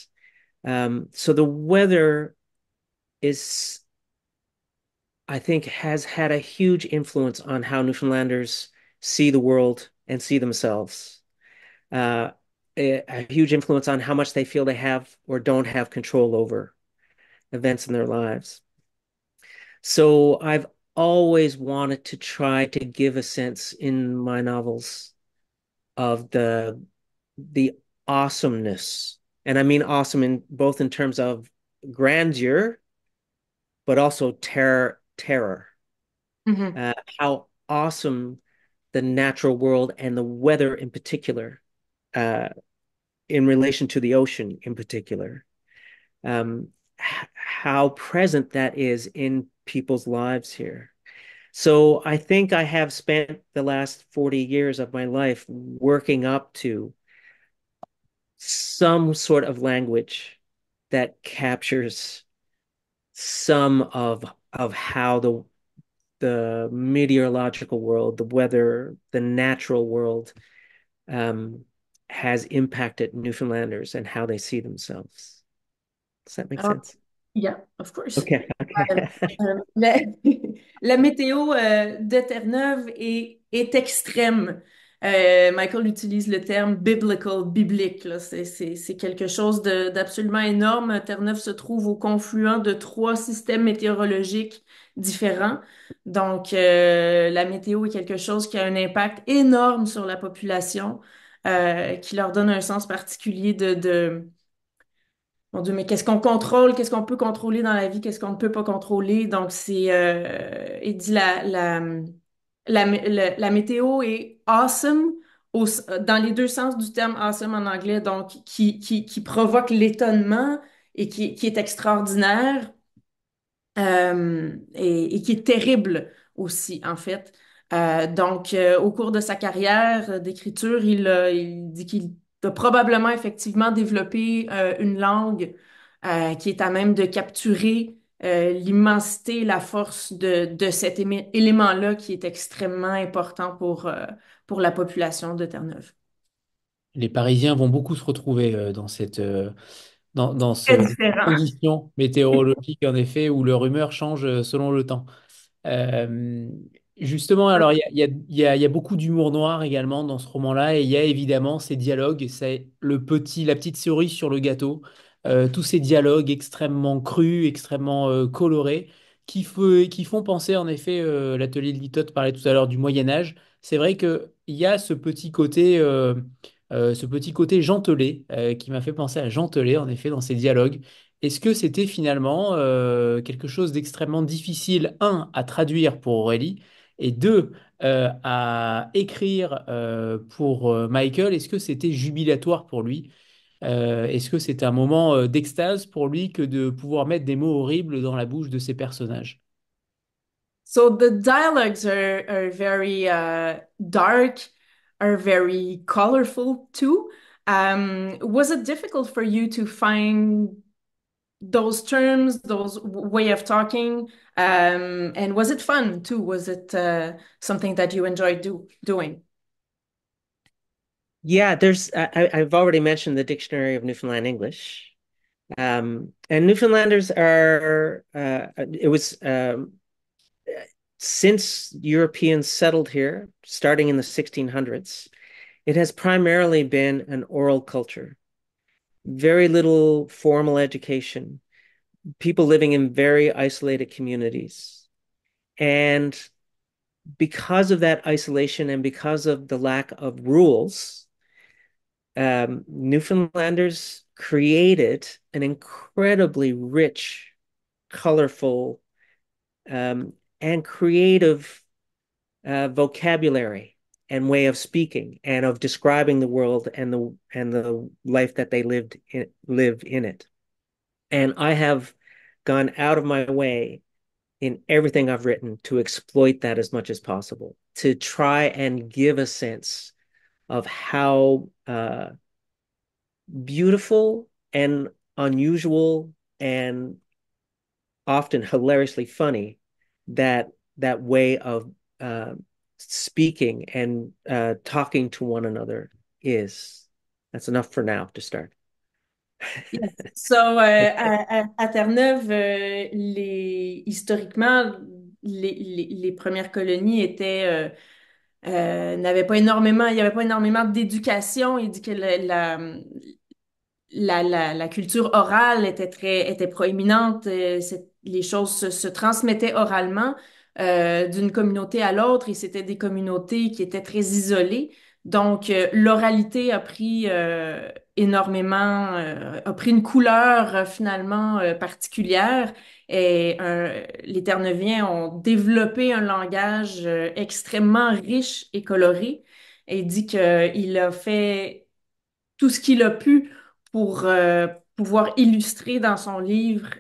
So the weather is, I think, has had a huge influence on how Newfoundlanders see the world and see themselves. Uh, a huge influence on how much they feel they have or don't have control over events in their lives. So I've always wanted to try to give a sense in my novels of the awesomeness. And I mean awesome in both in terms of grandeur, but also terror. Mhm. How awesome the natural world and the weather in particular, uh, in relation to the ocean in particular, how present that is in people's lives here. So I think I have spent the last 40 years of my life working up to some sort of language that captures some of how the meteorological world, the weather, the natural world um, has impacted Newfoundlanders and how they see themselves. Does that make Ah, sense? yeah, of course. Okay, Euh, okay. la, la météo de Terre-Neuve est extrême. Michael utilise le terme biblical, biblique, là. C'est quelque chose d'absolument énorme. Terre-Neuve se trouve au confluent de trois systèmes météorologiques différents. Donc, la météo est quelque chose qui a un impact énorme sur la population, qui leur donne un sens particulier mon Dieu, mais qu'est-ce qu'on contrôle, qu'est-ce qu'on peut contrôler dans la vie, qu'est-ce qu'on ne peut pas contrôler. Donc, il dit la météo est awesome dans les deux sens du terme awesome en anglais, donc qui provoque l'étonnement et qui est extraordinaire et qui est terrible aussi, en fait. Donc, au cours de sa carrière d'écriture, il dit qu'il a probablement effectivement développé une langue qui est à même de capturer l'immensité, la force de cet élément-là qui est extrêmement important pour la population de Terre-Neuve. Les Parisiens vont beaucoup se retrouver dans Très cette différent. condition météorologique, en effet, où leur humeur change selon le temps. Euh, Justement, alors il y a beaucoup d'humour noir également dans ce roman-là, et il y a évidemment ces dialogues, c'est la petite cerise sur le gâteau, tous ces dialogues extrêmement crus, extrêmement colorés, qui font penser en effet, l'atelier de Litote parlait tout à l'heure du Moyen Âge. C'est vrai qu'il y a ce petit côté Gentelet, qui m'a fait penser à Gentelet en effet dans ces dialogues. Est-ce que c'était finalement quelque chose d'extrêmement difficile, un, à traduire pour Aurélie, et deux, à écrire pour Michael? Est-ce que c'était jubilatoire pour lui? Est-ce que c'était un moment d'extase pour lui que de pouvoir mettre des mots horribles dans la bouche de ses personnages? So the dialogues are very dark, are very colorful too. Was it difficult for you to find those terms, those way of talking? And was it fun too? Was it something that you enjoyed doing? Yeah, I've already mentioned the Dictionary of Newfoundland English. And Newfoundlanders are, it was since Europeans settled here, starting in the 1600s, it has primarily been an oral culture, very little formal education, people living in very isolated communities. And because of that isolation and because of the lack of rules, Newfoundlanders created an incredibly rich, colorful, and creative vocabulary and way of speaking and of describing the world and the life that they live in it. And I have gone out of my way in everything I've written to exploit that as much as possible, to try and give a sense of how beautiful and unusual and often hilariously funny that way of speaking and talking to one another is. That's enough for now to start. Yes. So, à Terre-Neuve, historiquement, les premières colonies n'avaient pas énormément, il n'y avait pas énormément d'éducation. Il dit que la culture orale était proéminente. Les choses se transmettaient oralement d'une communauté à l'autre et c'était des communautés qui étaient très isolées. Donc, l'oralité a pris énormément, a pris une couleur finalement particulière et les Terre-Neuviens ont développé un langage extrêmement riche et coloré et il dit qu'il a fait tout ce qu'il a pu pour pouvoir illustrer dans son livre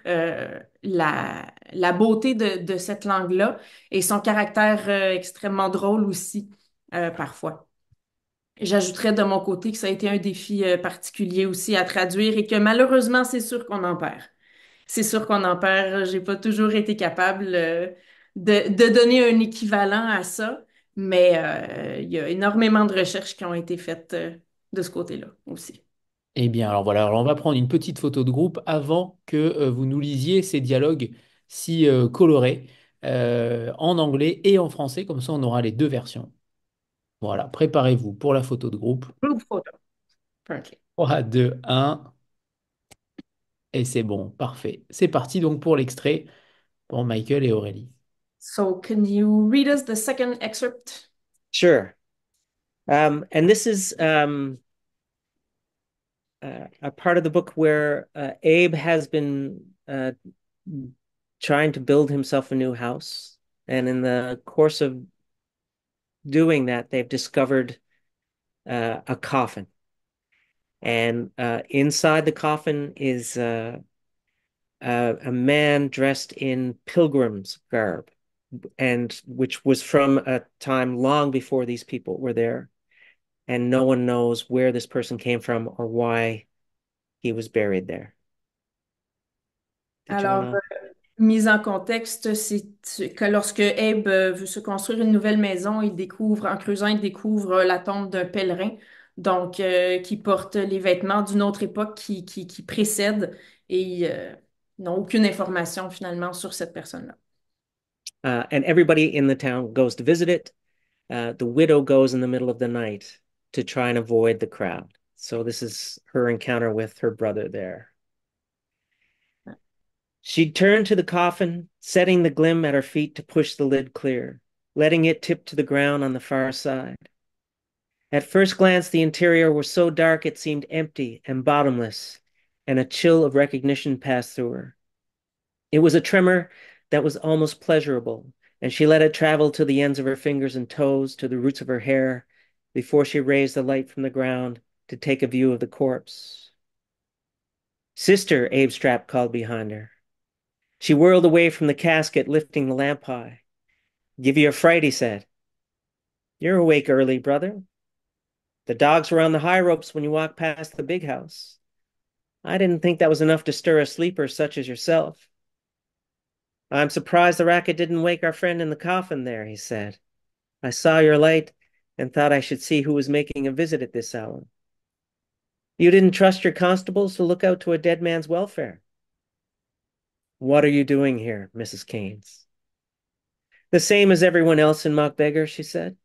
la beauté de cette langue-là et son caractère extrêmement drôle aussi, parfois. J'ajouterais de mon côté que ça a été un défi particulier aussi à traduire et que malheureusement, c'est sûr qu'on en perd. C'est sûr qu'on en perd. J'ai pas toujours été capable de donner un équivalent à ça, mais il y a énormément de recherches qui ont été faites de ce côté-là aussi. Eh bien, alors voilà, alors on va prendre une petite photo de groupe avant que vous nous lisiez ces dialogues si colorés en anglais et en français, comme ça on aura les deux versions. Voilà, préparez-vous pour la photo de groupe. Group photo, apparently. 3, 2, 1, et c'est bon, parfait. C'est parti donc pour l'extrait pour Michael et Aurélie. So can you read us the second excerpt? Sure. And this is a part of the book where Abe has been trying to build himself a new house. And in the course of doing that, they've discovered a coffin. And inside the coffin is a man dressed in pilgrim's garb, and which was from a time long before these people were there. And no one knows where this person came from or why he was buried there. Did you Alors, wanna... mise en contexte, c'est que lorsque Abe veut se construire une nouvelle maison, il découvre, en creusant, il découvre la tombe d'un pèlerin, donc qui porte les vêtements d'une autre époque qui précède et n'ont aucune information finalement sur cette personne-là. And everybody in the town goes to visit it. The widow goes in the middle of the night to try and avoid the crowd. So this is her encounter with her brother there. She turned to the coffin, setting the glim at her feet to push the lid clear, letting it tip to the ground on the far side. At first glance, the interior was so dark it seemed empty and bottomless, and a chill of recognition passed through her. It was a tremor that was almost pleasurable, and she let it travel to the ends of her fingers and toes, to the roots of her hair, before she raised the light from the ground to take a view of the corpse. "Sister," Abe Strap called behind her. She whirled away from the casket, lifting the lamp high. "Give you a fright," he said. "You're awake early, brother. The dogs were on the high ropes when you walked past the big house. I didn't think that was enough to stir a sleeper such as yourself." "I'm surprised the racket didn't wake our friend in the coffin there," he said. "I saw your light and thought I should see who was making a visit at this hour. You didn't trust your constables to look out to a dead man's welfare." "What are you doing here, Mrs. Keynes?" "The same as everyone else in Mockbeggar," she said,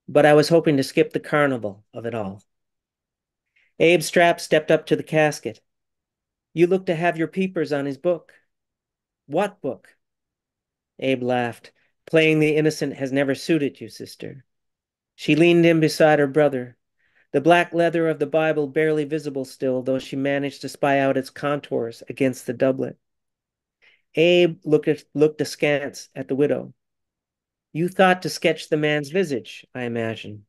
"but I was hoping to skip the carnival of it all." Abe Strap stepped up to the casket. "You look to have your peepers on his book." "What book?" Abe laughed. "Playing the innocent has never suited you, sister." She leaned in beside her brother, the black leather of the Bible barely visible still, though she managed to spy out its contours against the doublet. Abe looked askance at the widow. "You thought to sketch the man's visage, I imagine."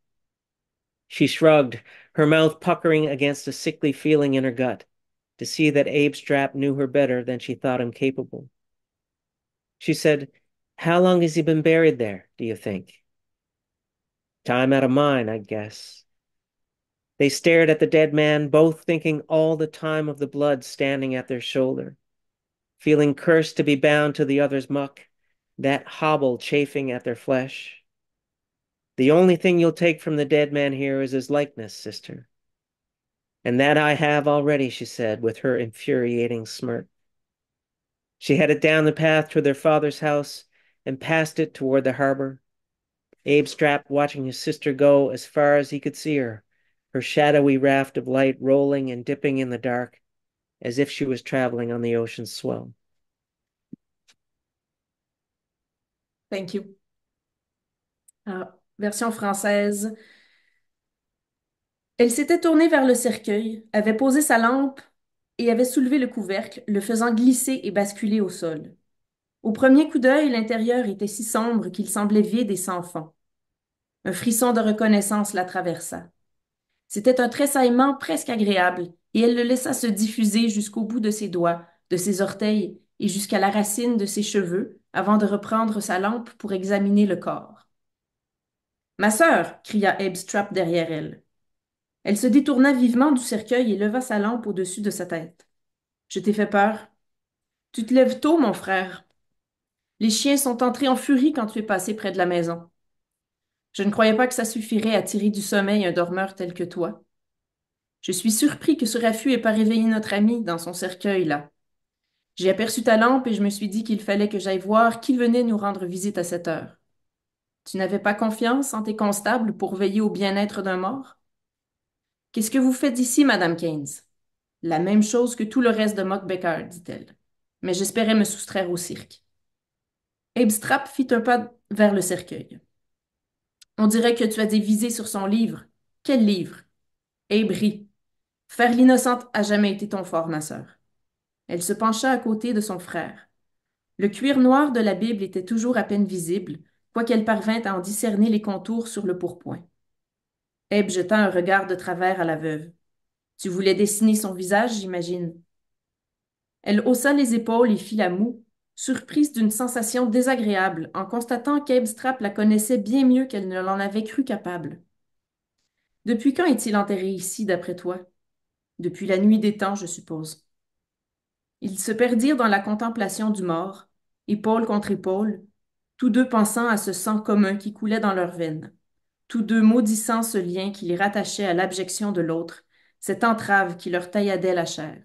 She shrugged, her mouth puckering against a sickly feeling in her gut, to see that Abe Strap knew her better than she thought him capable. She said, "How long has he been buried there, do you think?" "Time out of mind, I guess." They stared at the dead man, both thinking all the time of the blood standing at their shoulder, feeling cursed to be bound to the other's muck, that hobble chafing at their flesh. "The only thing you'll take from the dead man here is his likeness, sister." "And that I have already," she said, with her infuriating smirk. She headed down the path to their father's house and past it toward the harbor, Abe Strap watching his sister go as far as he could see her, her shadowy raft of light rolling and dipping in the dark, as if she was traveling on the ocean's swell. Thank you. Version française. Elle s'était tournée vers le cercueil, avait posé sa lampe et avait soulevé le couvercle, le faisant glisser et basculer au sol. Au premier coup d'œil, l'intérieur était si sombre qu'il semblait vide et sans fond. Un frisson de reconnaissance la traversa. C'était un tressaillement presque agréable, et elle le laissa se diffuser jusqu'au bout de ses doigts, de ses orteils et jusqu'à la racine de ses cheveux, avant de reprendre sa lampe pour examiner le corps. Ma sœur, cria Abe Strap derrière elle. Elle se détourna vivement du cercueil et leva sa lampe au-dessus de sa tête. Je t'ai fait peur. Tu te lèves tôt, mon frère. Les chiens sont entrés en furie quand tu es passé près de la maison. Je ne croyais pas que ça suffirait à tirer du sommeil un dormeur tel que toi. Je suis surpris que ce raffut ait pas réveillé notre ami dans son cercueil, là. J'ai aperçu ta lampe et je me suis dit qu'il fallait que j'aille voir qui venait nous rendre visite à cette heure. Tu n'avais pas confiance en tes constables pour veiller au bien-être d'un mort? Qu'est-ce que vous faites ici, Madame Keynes? La même chose que tout le reste de Mockbecker, dit-elle. Mais j'espérais me soustraire au cirque. Abe Strap fit un pas vers le cercueil. On dirait que tu as des visées sur son livre. Quel livre? Abe rit. Faire l'innocente a jamais été ton fort, ma sœur. Elle se pencha à côté de son frère. Le cuir noir de la Bible était toujours à peine visible, quoiqu'elle parvint à en discerner les contours sur le pourpoint. Abe jeta un regard de travers à la veuve. Tu voulais dessiner son visage, j'imagine. Elle haussa les épaules et fit la moue, surprise d'une sensation désagréable en constatant qu'Abe Strap la connaissait bien mieux qu'elle ne l'en avait cru capable. Depuis quand est-il enterré ici, d'après toi? Depuis la nuit des temps, je suppose. Ils se perdirent dans la contemplation du mort, épaule contre épaule, tous deux pensant à ce sang commun qui coulait dans leurs veines, tous deux maudissant ce lien qui les rattachait à l'abjection de l'autre, cette entrave qui leur tailladait la chair.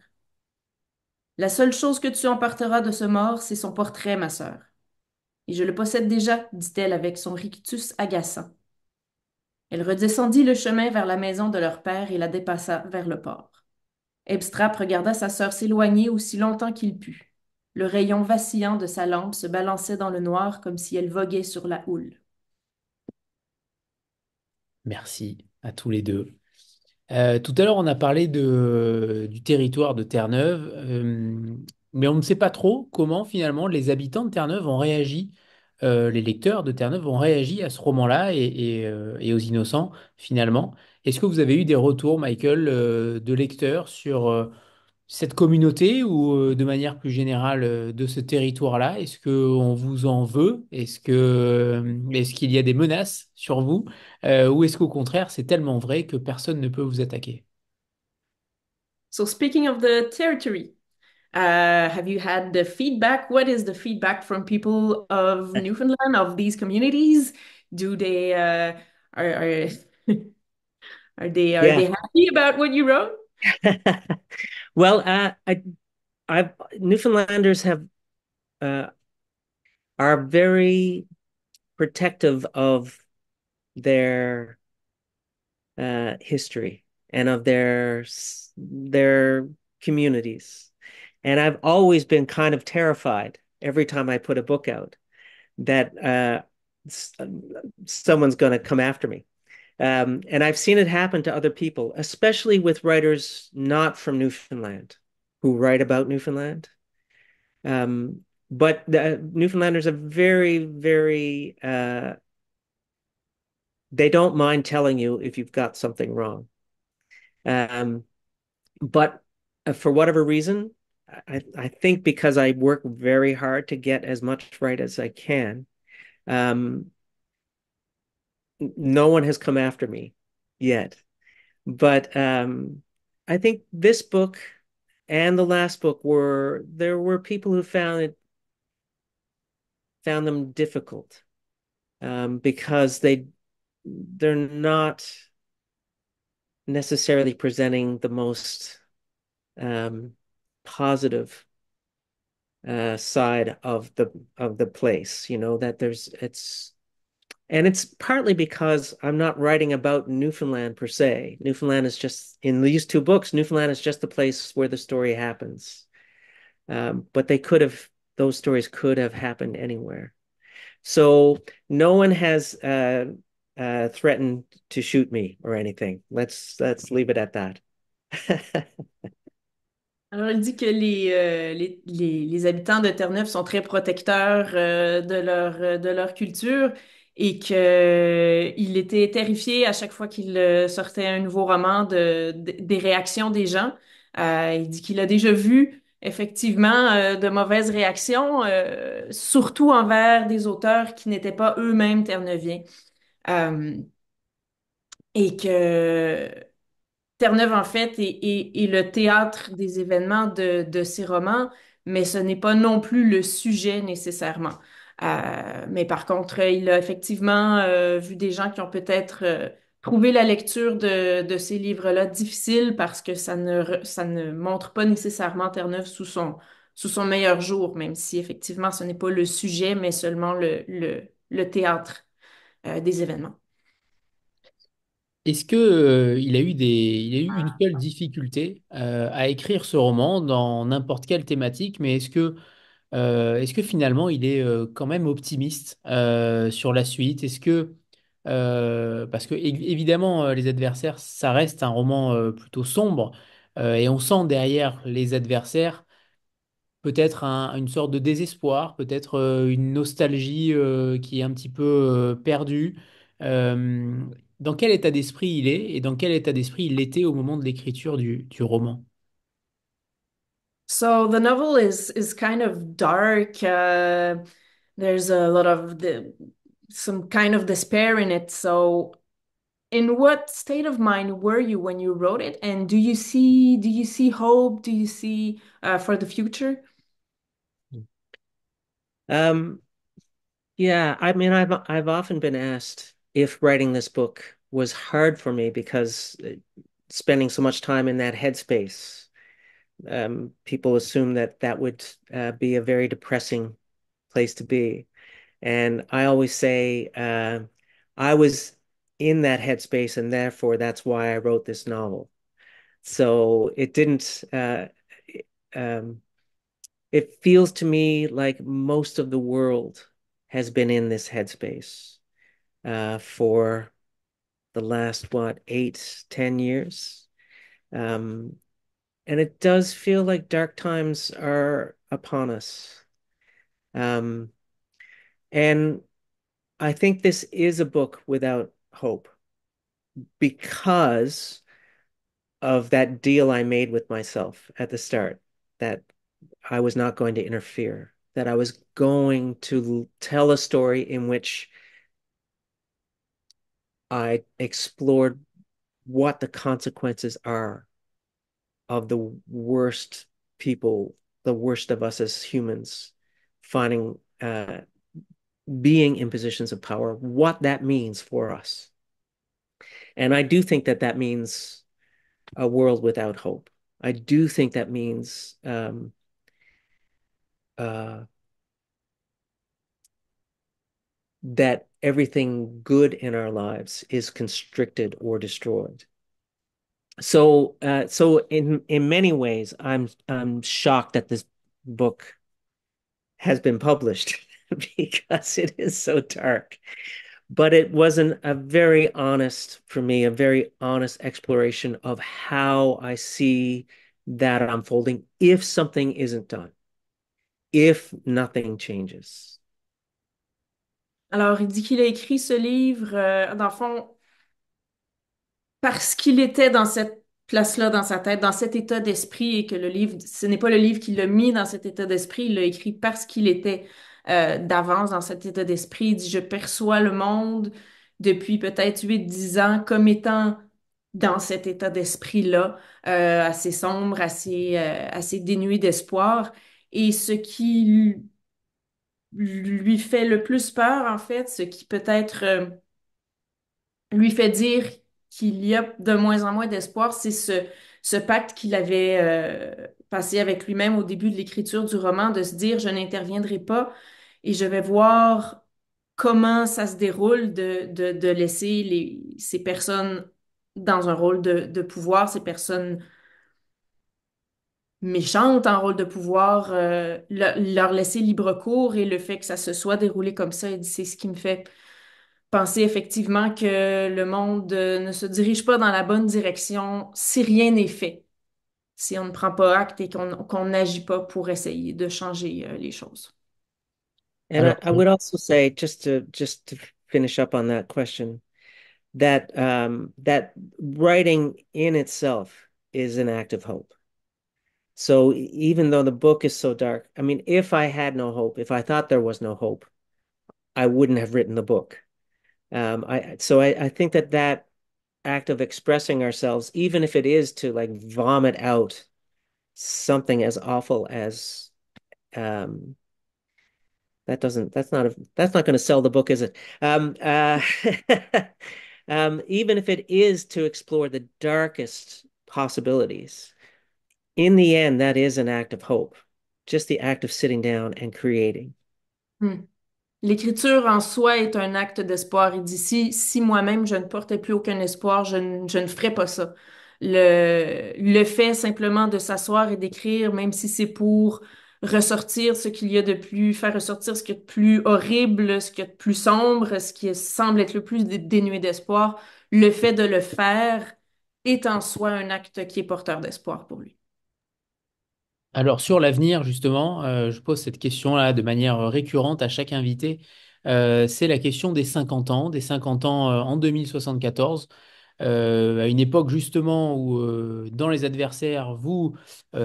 La seule chose que tu emporteras de ce mort, c'est son portrait, ma sœur. Et je le possède déjà, dit-elle avec son rictus agaçant. Elle redescendit le chemin vers la maison de leur père et la dépassa vers le port. Ebstrap regarda sa sœur s'éloigner aussi longtemps qu'il put. Le rayon vacillant de sa lampe se balançait dans le noir comme si elle voguait sur la houle. Merci à tous les deux. Tout à l'heure, on a parlé du territoire de Terre-Neuve, mais on ne sait pas trop comment finalement les habitants de Terre-Neuve ont réagi, les lecteurs de Terre-Neuve ont réagi à ce roman-là et aux Innocents finalement. Est-ce que vous avez eu des retours, Michael, de lecteurs sur cette communauté ou de manière plus générale de ce territoire-là? Est-ce qu'on vous en veut? Est-ce qu'il y a des menaces sur vous? Ou est-ce qu'au contraire, c'est tellement vrai que personne ne peut vous attaquer? So speaking of the territory, have you had the feedback? What is the feedback from people of Newfoundland, of these communities? Do they are are they Yeah. happy about what you wrote? Well, I've Newfoundlanders have uh, are very protective of their history and of their communities. And I've always been kind of terrified every time I put a book out that someone's going to come after me. And I've seen it happen to other people, especially with writers not from Newfoundland who write about Newfoundland. But the Newfoundlanders are very, very they don't mind telling you if you've got something wrong. Um, but for whatever reason, I think because I work very hard to get as much right as I can, um, no one has come after me yet. But I think this book and the last book were there were people who found them difficult because they're not necessarily presenting the most um, positive side of the place. You know that there's it's and it's partly because I'm not writing about Newfoundland per se. Newfoundland is just in these two books. Newfoundland is just the place where the story happens. But those stories could have happened anywhere. So no one has threatened to shoot me or anything. Let's leave it at that. Alors, il dit que les habitants de Terre-Neuve sont très protecteurs de leur culture et qu'il était terrifié à chaque fois qu'il sortait un nouveau roman des réactions des gens. Il dit qu'il a déjà vu effectivement de mauvaises réactions, surtout envers des auteurs qui n'étaient pas eux-mêmes terre-neuviens. Euh, et que Terre-Neuve, en fait, est le théâtre des événements de ces romans, mais ce n'est pas non plus le sujet nécessairement. Mais par contre, il a effectivement vu des gens qui ont peut-être trouvé la lecture de ces livres-là difficile parce que ça ne montre pas nécessairement Terre-Neuve sous son meilleur jour, même si effectivement ce n'est pas le sujet, mais seulement le théâtre des événements. Est-ce que, il a eu une seule difficulté à écrire ce roman dans n'importe quelle thématique, mais est-ce que finalement il est quand même optimiste sur la suite? Parce que évidemment, Les Adversaires, ça reste un roman plutôt sombre, et on sent derrière les adversaires peut-être une sorte de désespoir, peut-être une nostalgie qui est un petit peu perdue. Euh, dans quel état d'esprit il est et dans quel état d'esprit il était au moment de l'écriture du roman? So the novel is kind of dark. There's a lot of some kind of despair in it. So in what state of mind were you when you wrote it? And do you see hope? Do you see for the future? Um, yeah, I mean, I've often been asked if writing this book was hard for me because spending so much time in that headspace, people assume that that would be a very depressing place to be. And I always say, I was in that headspace, and therefore that's why I wrote this novel. So it didn't, um, it feels to me like most of the world has been in this headspace for the last, what, 8, 10 years. Um, and it does feel like dark times are upon us. Um, and I think this is a book without hope because of that deal I made with myself at the start, that I was not going to interfere, that I was going to tell a story in which I explored what the consequences are of the worst people, the worst of us as humans, finding being in positions of power, what that means for us. And I do think that that means a world without hope. I do think that means uh, that everything good in our lives is constricted or destroyed. So in many ways, I'm shocked that this book has been published because it is so dark. But it wasn't a very honest, for me, a very honest exploration of how I see that unfolding if something isn't done, if nothing changes. Alors, il dit qu'il a écrit ce livre, dans le fond, parce qu'il était dans cette place-là dans sa tête, dans cet état d'esprit, et que le livre, ce n'est pas le livre qui l'a mis dans cet état d'esprit, il l'a écrit parce qu'il était d'avance dans cet état d'esprit. Il dit, je perçois le monde depuis peut-être 8 10 ans comme étant dans cet état d'esprit-là, assez sombre, assez dénué d'espoir. Et ce qui lui fait le plus peur, en fait, ce qui peut-être lui fait dire qu'il y a de moins en moins d'espoir, c'est ce pacte qu'il avait passé avec lui-même au début de l'écriture du roman, de se dire, je n'interviendrai pas et je vais voir comment ça se déroule de laisser ces personnes dans un rôle de pouvoir, ces personnes méchantes en rôle de pouvoir, leur laisser libre cours, et le fait que ça se soit déroulé comme ça, il dit, c'est ce qui me fait penser effectivement que le monde ne se dirige pas dans la bonne direction si rien n'est fait, si on ne prend pas acte et qu'on n'agit pas pour essayer de changer les choses. And Alors, I would also say, just to finish up on that question, that that writing in itself is an act of hope. So even though the book is so dark, I mean, if I had no hope, if I thought there was no hope, I wouldn't have written the book. I think that that act of expressing ourselves, even if it is to like vomit out something as awful as um, that's not going to sell the book, is it? Even if it is to explore the darkest possibilities, in the end, that is an act of hope. Just the act of sitting down and creating. Hmm. L'écriture en soi est un acte d'espoir. Il dit, si moi-même je ne portais plus aucun espoir, je ne ferais pas ça. Le fait simplement de s'asseoir et d'écrire, même si c'est pour ressortir ce qu'il y a de plus, faire ressortir ce qu'il y a de plus horrible, ce qu'il y a de plus sombre, ce qui semble être le plus dénué d'espoir, le fait de le faire est en soi un acte qui est porteur d'espoir pour lui. Alors sur l'avenir, justement, je pose cette question-là de manière récurrente à chaque invité. C'est la question des 50 ans en 2074, à une époque justement où dans les adversaires, vous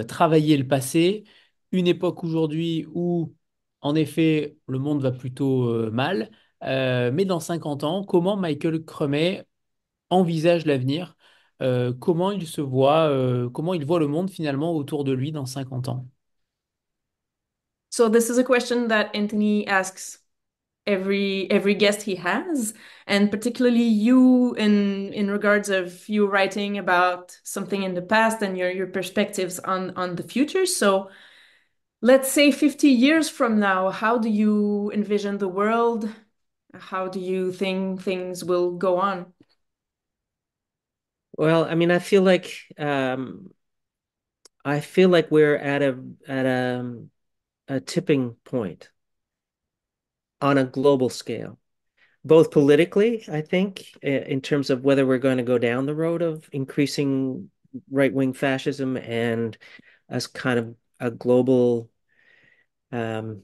travaillez le passé, une époque aujourd'hui où en effet le monde va plutôt mal, mais dans 50 ans, comment Michael Crumey envisage l'avenir? Comment il se voit, comment il voit le monde finalement autour de lui dans 50 ans? So this is a question that Anthony asks every guest he has, and particularly you in regards of you writing about something in the past and your perspectives on the future. So let's say 50 years from now, how do you envision the world? How do you think things will go on? Well, I mean, I feel like we're at a tipping point on a global scale, both politically, I think, in terms of whether we're going to go down the road of increasing right-wing fascism and as kind of a global, um,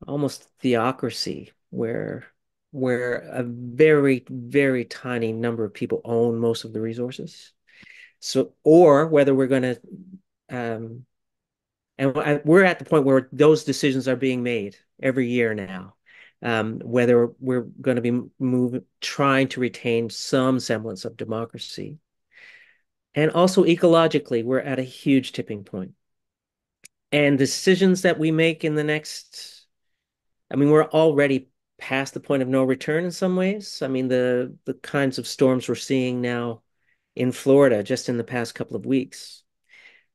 almost theocracy where a very, very tiny number of people own most of the resources. So, or whether we're going to, um, we're at the point where those decisions are being made every year now. Whether we're going to be trying to retain some semblance of democracy. And also ecologically, we're at a huge tipping point. And decisions that we make in the next, I mean, we're already past the point of no return in some ways. I mean, the kinds of storms we're seeing now in Florida just in the past couple of weeks,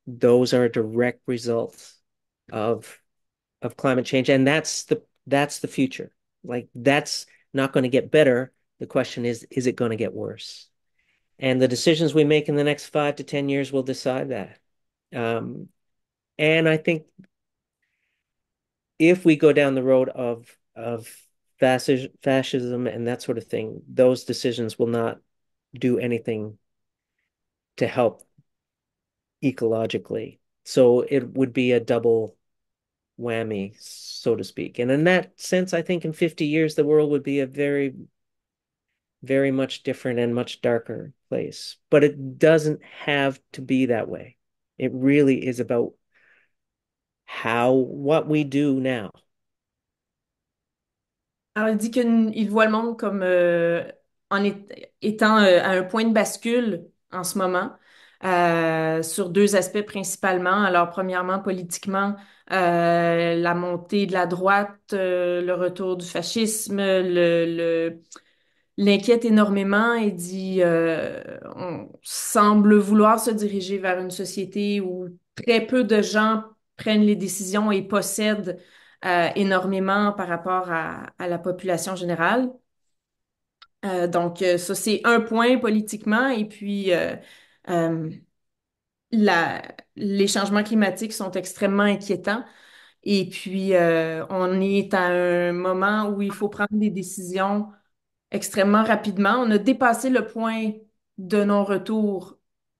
those are a direct result of climate change, and that's the future. Like that's not going to get better. The question is it going to get worse? And the decisions we make in the next 5 to 10 years will decide that. And I think if we go down the road of fascism and that sort of thing, those decisions will not do anything to help ecologically. So it would be a double whammy, so to speak. And in that sense, I think in 50 years, the world would be a very, very much different and much darker place. But it doesn't have to be that way. It really is about what we do now. Alors, il dit qu'il voit le monde comme étant à un point de bascule en ce moment, sur deux aspects principalement. Alors, premièrement, politiquement, la montée de la droite, le retour du fascisme, l'inquiète énormément et dit on semble vouloir se diriger vers une société où très peu de gens prennent les décisions et possèdent énormément par rapport à la population générale. Donc, ça, c'est un point politiquement. Et puis, euh, la- les changements climatiques sont extrêmement inquiétants. Et puis, on est à un moment où il faut prendre des décisions extrêmement rapidement. On a dépassé le point de non-retour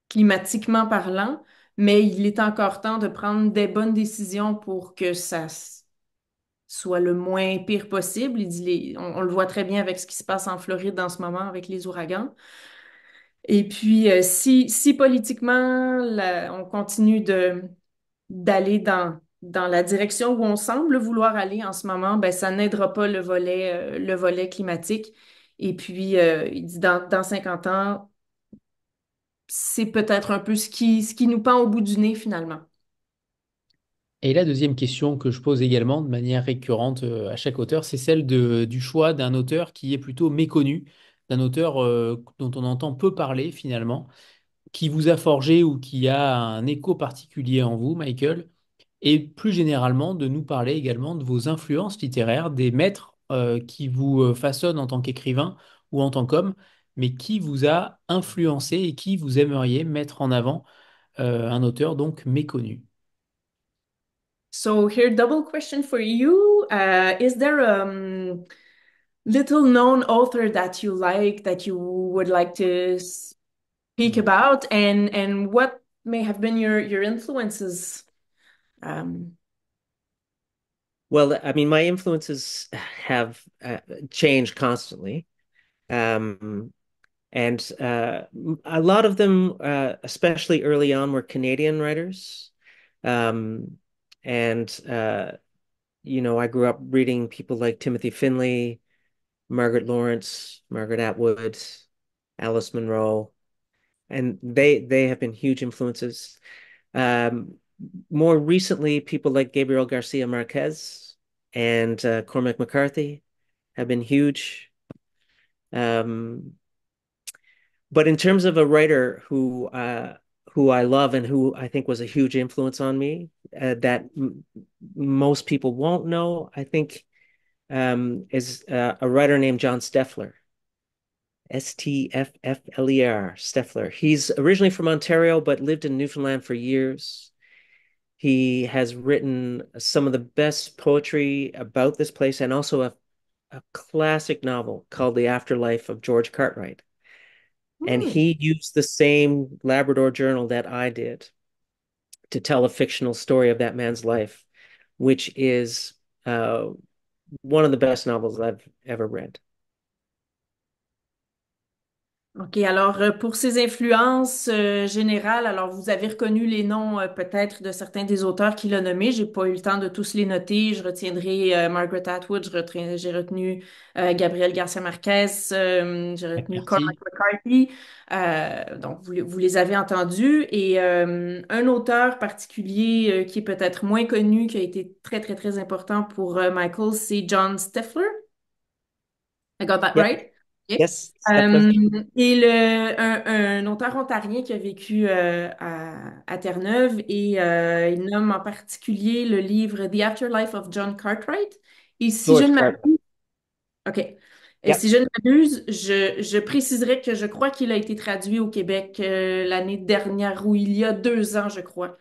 climatiquement parlant, mais il est encore temps de prendre des bonnes décisions pour que soit le moins pire possible. Il dit on le voit très bien avec ce qui se passe en Floride en ce moment avec les ouragans. Et puis, si politiquement, on continue d'aller dans la direction où on semble vouloir aller en ce moment, ben, ça n'aidera pas le volet climatique. Et puis, il dit dans 50 ans, c'est peut-être un peu ce qui nous pend au bout du nez finalement. Et la deuxième question que je pose également de manière récurrente à chaque auteur, c'est celle du choix d'un auteur qui est plutôt méconnu, d'un auteur dont on entend peu parler finalement, qui vous a forgé ou qui a un écho particulier en vous, Michael, et plus généralement de nous parler également de vos influences littéraires, des maîtres qui vous façonnent en tant qu'écrivain ou en tant qu'homme, mais qui vous a influencé et qui vous aimeriez mettre en avant, un auteur donc méconnu. So here, double question for you. Is there a little known author that you like that you would like to speak about, and what may have been your influences? Um, Well, I mean, my influences have changed constantly. Um, and a lot of them, especially early on, were Canadian writers. Um, and I grew up reading people like Timothy Finley, Margaret Lawrence, Margaret Atwood, Alice Munro, and they have been huge influences. Um, More recently, people like Gabriel Garcia Marquez and Cormac McCarthy have been huge. Um, but in terms of a writer who I love and who I think was a huge influence on me, that most people won't know, I think, is a writer named John Steffler. Steffler, Steffler. He's originally from Ontario, but lived in Newfoundland for years. He has written some of the best poetry about this place and also a classic novel called The Afterlife of George Cartwright. And hmm. he used the same Labrador journal that I did to tell a fictional story of that man's life, which is one of the best novels I've ever read. OK, alors pour ces influences générales, alors vous avez reconnu les noms peut-être de certains des auteurs qu'il a nommés. J'ai pas eu le temps de tous les noter. Je retiendrai Margaret Atwood, j'ai retenu Gabriel Garcia Marquez, j'ai retenu Cormac McCarthy. McCarthy. Donc vous les avez entendus. Et un auteur particulier qui est peut-être moins connu, qui a été très très très important pour Michael, c'est John Steffler. I got that Yep. right? OK. Yes, Steffler. Et un auteur ontarien qui a vécu à Terre-Neuve et il nomme en particulier le livre The Afterlife of John Cartwright. Et si je George ne Cartwright. m'abuse, OK. Et si Yep. je ne m'abuse, je préciserai que je crois qu'il a été traduit au Québec l'année dernière ou il y a 2 ans, je crois.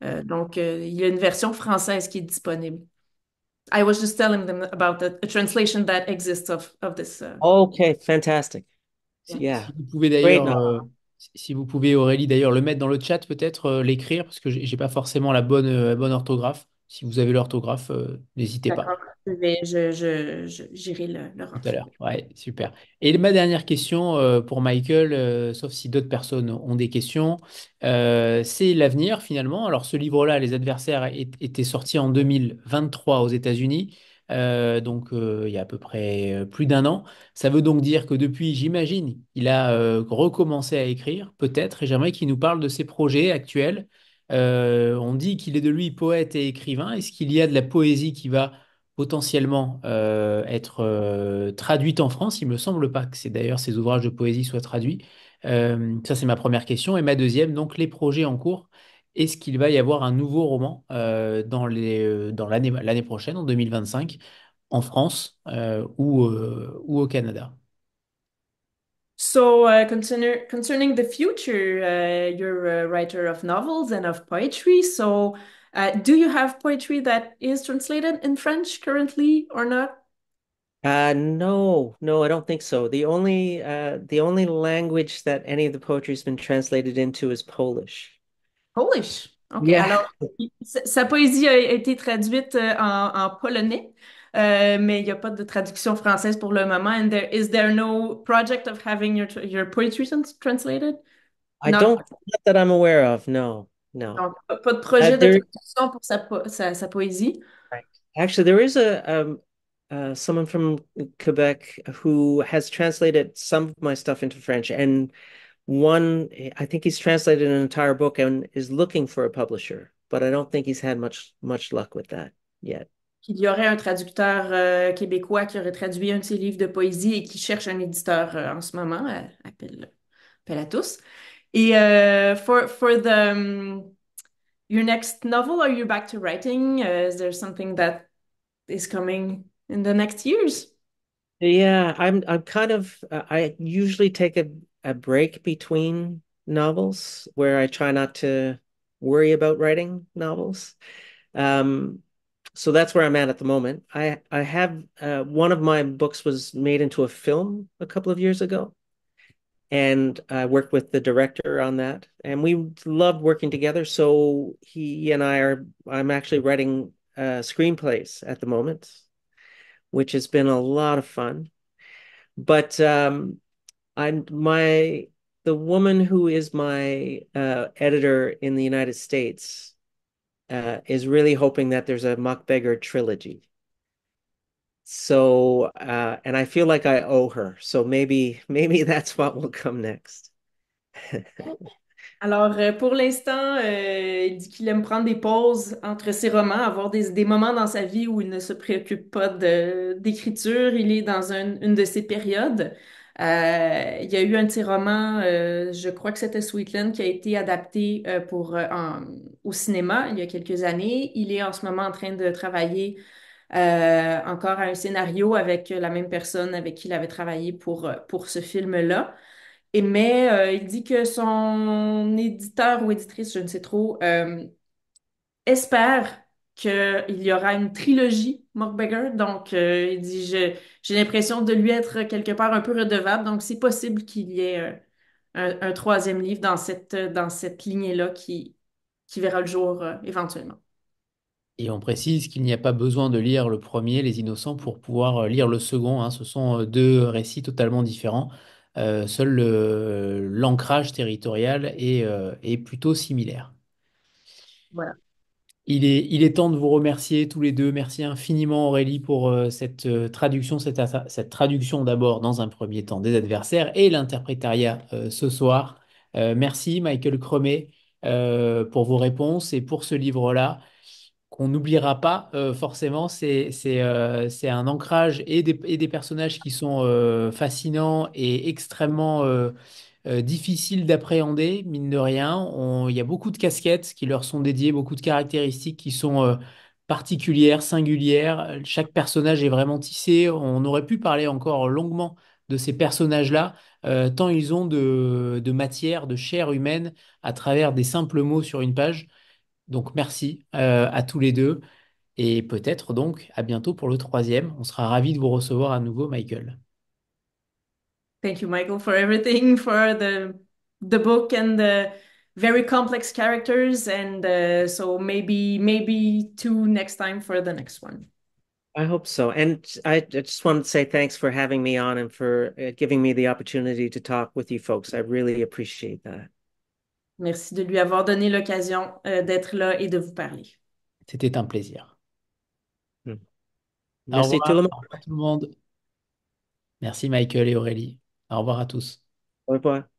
Donc, il y a une version française qui est disponible. I was just telling them about a translation that exists of this. Okay, fantastic. Si Yeah, vous pouvez great d'ailleurs, novel. si vous pouvez Aurélie d'ailleurs le mettre dans le chat peut-être, l'écrire parce que j'ai pas forcément la bonne orthographe. Si vous avez l'orthographe, n'hésitez pas. D'accord. J'irai le Tout à rentrer. l'heure. Ouais, super. Et ma dernière question pour Michael, sauf si d'autres personnes ont des questions, c'est l'avenir finalement. Alors ce livre-là, Les Adversaires, était sorti en 2023 aux États-Unis, donc il y a à peu près plus d'un an. Ça veut donc dire que depuis, j'imagine, il a recommencé à écrire, peut-être, et j'aimerais qu'il nous parle de ses projets actuels. On dit qu'il est de lui poète et écrivain. Est-ce qu'il y a de la poésie qui va potentiellement être traduite en France? Il me semble pas que c'est d'ailleurs ces ouvrages de poésie soient traduits. Ça, c'est ma première question. Et ma deuxième, donc les projets en cours. Est-ce qu'il va y avoir un nouveau roman dans l'année prochaine, en 2025, en France ou au Canada? So, concerning the future, you're a writer of novels and of poetry. So, do you have poetry that is translated in French currently or not? No, I don't think so. The only language that any of the poetry's been translated into is Polish. Polish. OK. Yeah. Alors, sa poésie a été traduite en polonais, mais il n'y a pas de traduction française pour le moment. And is there no project of having your poetry translated? I Not, don't, not that I'm aware of. No, no. donc, pas de projet de There, traduction pour sa poésie. right. Actually, there is someone from Quebec who has translated some of my stuff into French, and one, I think he's translated an entire book and is looking for a publisher, but I don't think he's had much luck with that yet. Il y aurait un traducteur québécois qui aurait traduit un de ses livres de poésie et qui cherche un éditeur en ce moment. Appelle à tous. Et for your next novel, are you back to writing? Is there something that is coming in the next years? Yeah, I'm kind of I usually take a break between novels where I try not to worry about writing novels. Um, so that's where I'm at the moment. I have one of my books was made into a film a couple of years ago, and I worked with the director on that, and we loved working together. So he and I'm actually writing screenplays at the moment, which has been a lot of fun. But I'm my the woman who is my editor in the United States is really hoping that there's a Muckbeggar trilogy. So and I feel like I owe her. So maybe that's what will come next. Alors, pour l'instant, il dit qu'il aime prendre des pauses entre ses romans, avoir des moments dans sa vie où il ne se préoccupe pas d'écriture. Il est dans une de ces périodes. Il y a eu un de ses romans, je crois que c'était Sweetland, qui a été adapté au cinéma il y a quelques années. Il est en ce moment en train de travailler encore à un scénario avec la même personne avec qui il avait travaillé pour ce film-là. Mais il dit que son éditeur ou éditrice, je ne sais trop, espère qu'il y aura une trilogie Mockbeggar. Donc, il dit, j'ai l'impression de lui être quelque part un peu redevable. Donc, c'est possible qu'il y ait un troisième livre dans cette lignée-là qui verra le jour éventuellement. Et on précise qu'il n'y a pas besoin de lire le premier, Les Innocents, pour pouvoir lire le second, hein. Ce sont deux récits totalement différents. Seul l'ancrage territorial est plutôt similaire. Voilà. Il est temps de vous remercier tous les deux. Merci infiniment Aurélie pour cette traduction, cette traduction d'abord dans un premier temps des adversaires et l'interprétariat ce soir. Merci Michael Cremet pour vos réponses et pour ce livre-là qu'on n'oubliera pas forcément. C'est un ancrage et des personnages qui sont fascinants et extrêmement difficiles d'appréhender, mine de rien. Il y a beaucoup de casquettes qui leur sont dédiées, beaucoup de caractéristiques qui sont particulières, singulières. Chaque personnage est vraiment tissé. On aurait pu parler encore longuement de ces personnages-là, tant ils ont de matière, de chair humaine à travers des simples mots sur une page. Donc merci à tous les deux et peut-être donc à bientôt pour le troisième. On sera ravis de vous recevoir à nouveau, Michael. Thank you, Michael, for everything, for the book and very complex characters, and so maybe two next time for the next one. I hope so. And I just wanted to say thanks for having me on and for giving me the opportunity to talk with you folks. I really appreciate that. Merci de lui avoir donné l'occasion d'être là et de vous parler. C'était un plaisir. Mm. Au Merci tout le revoir. monde. Au revoir tout le monde. Merci Michael et Aurélie. Au revoir à tous. Au revoir.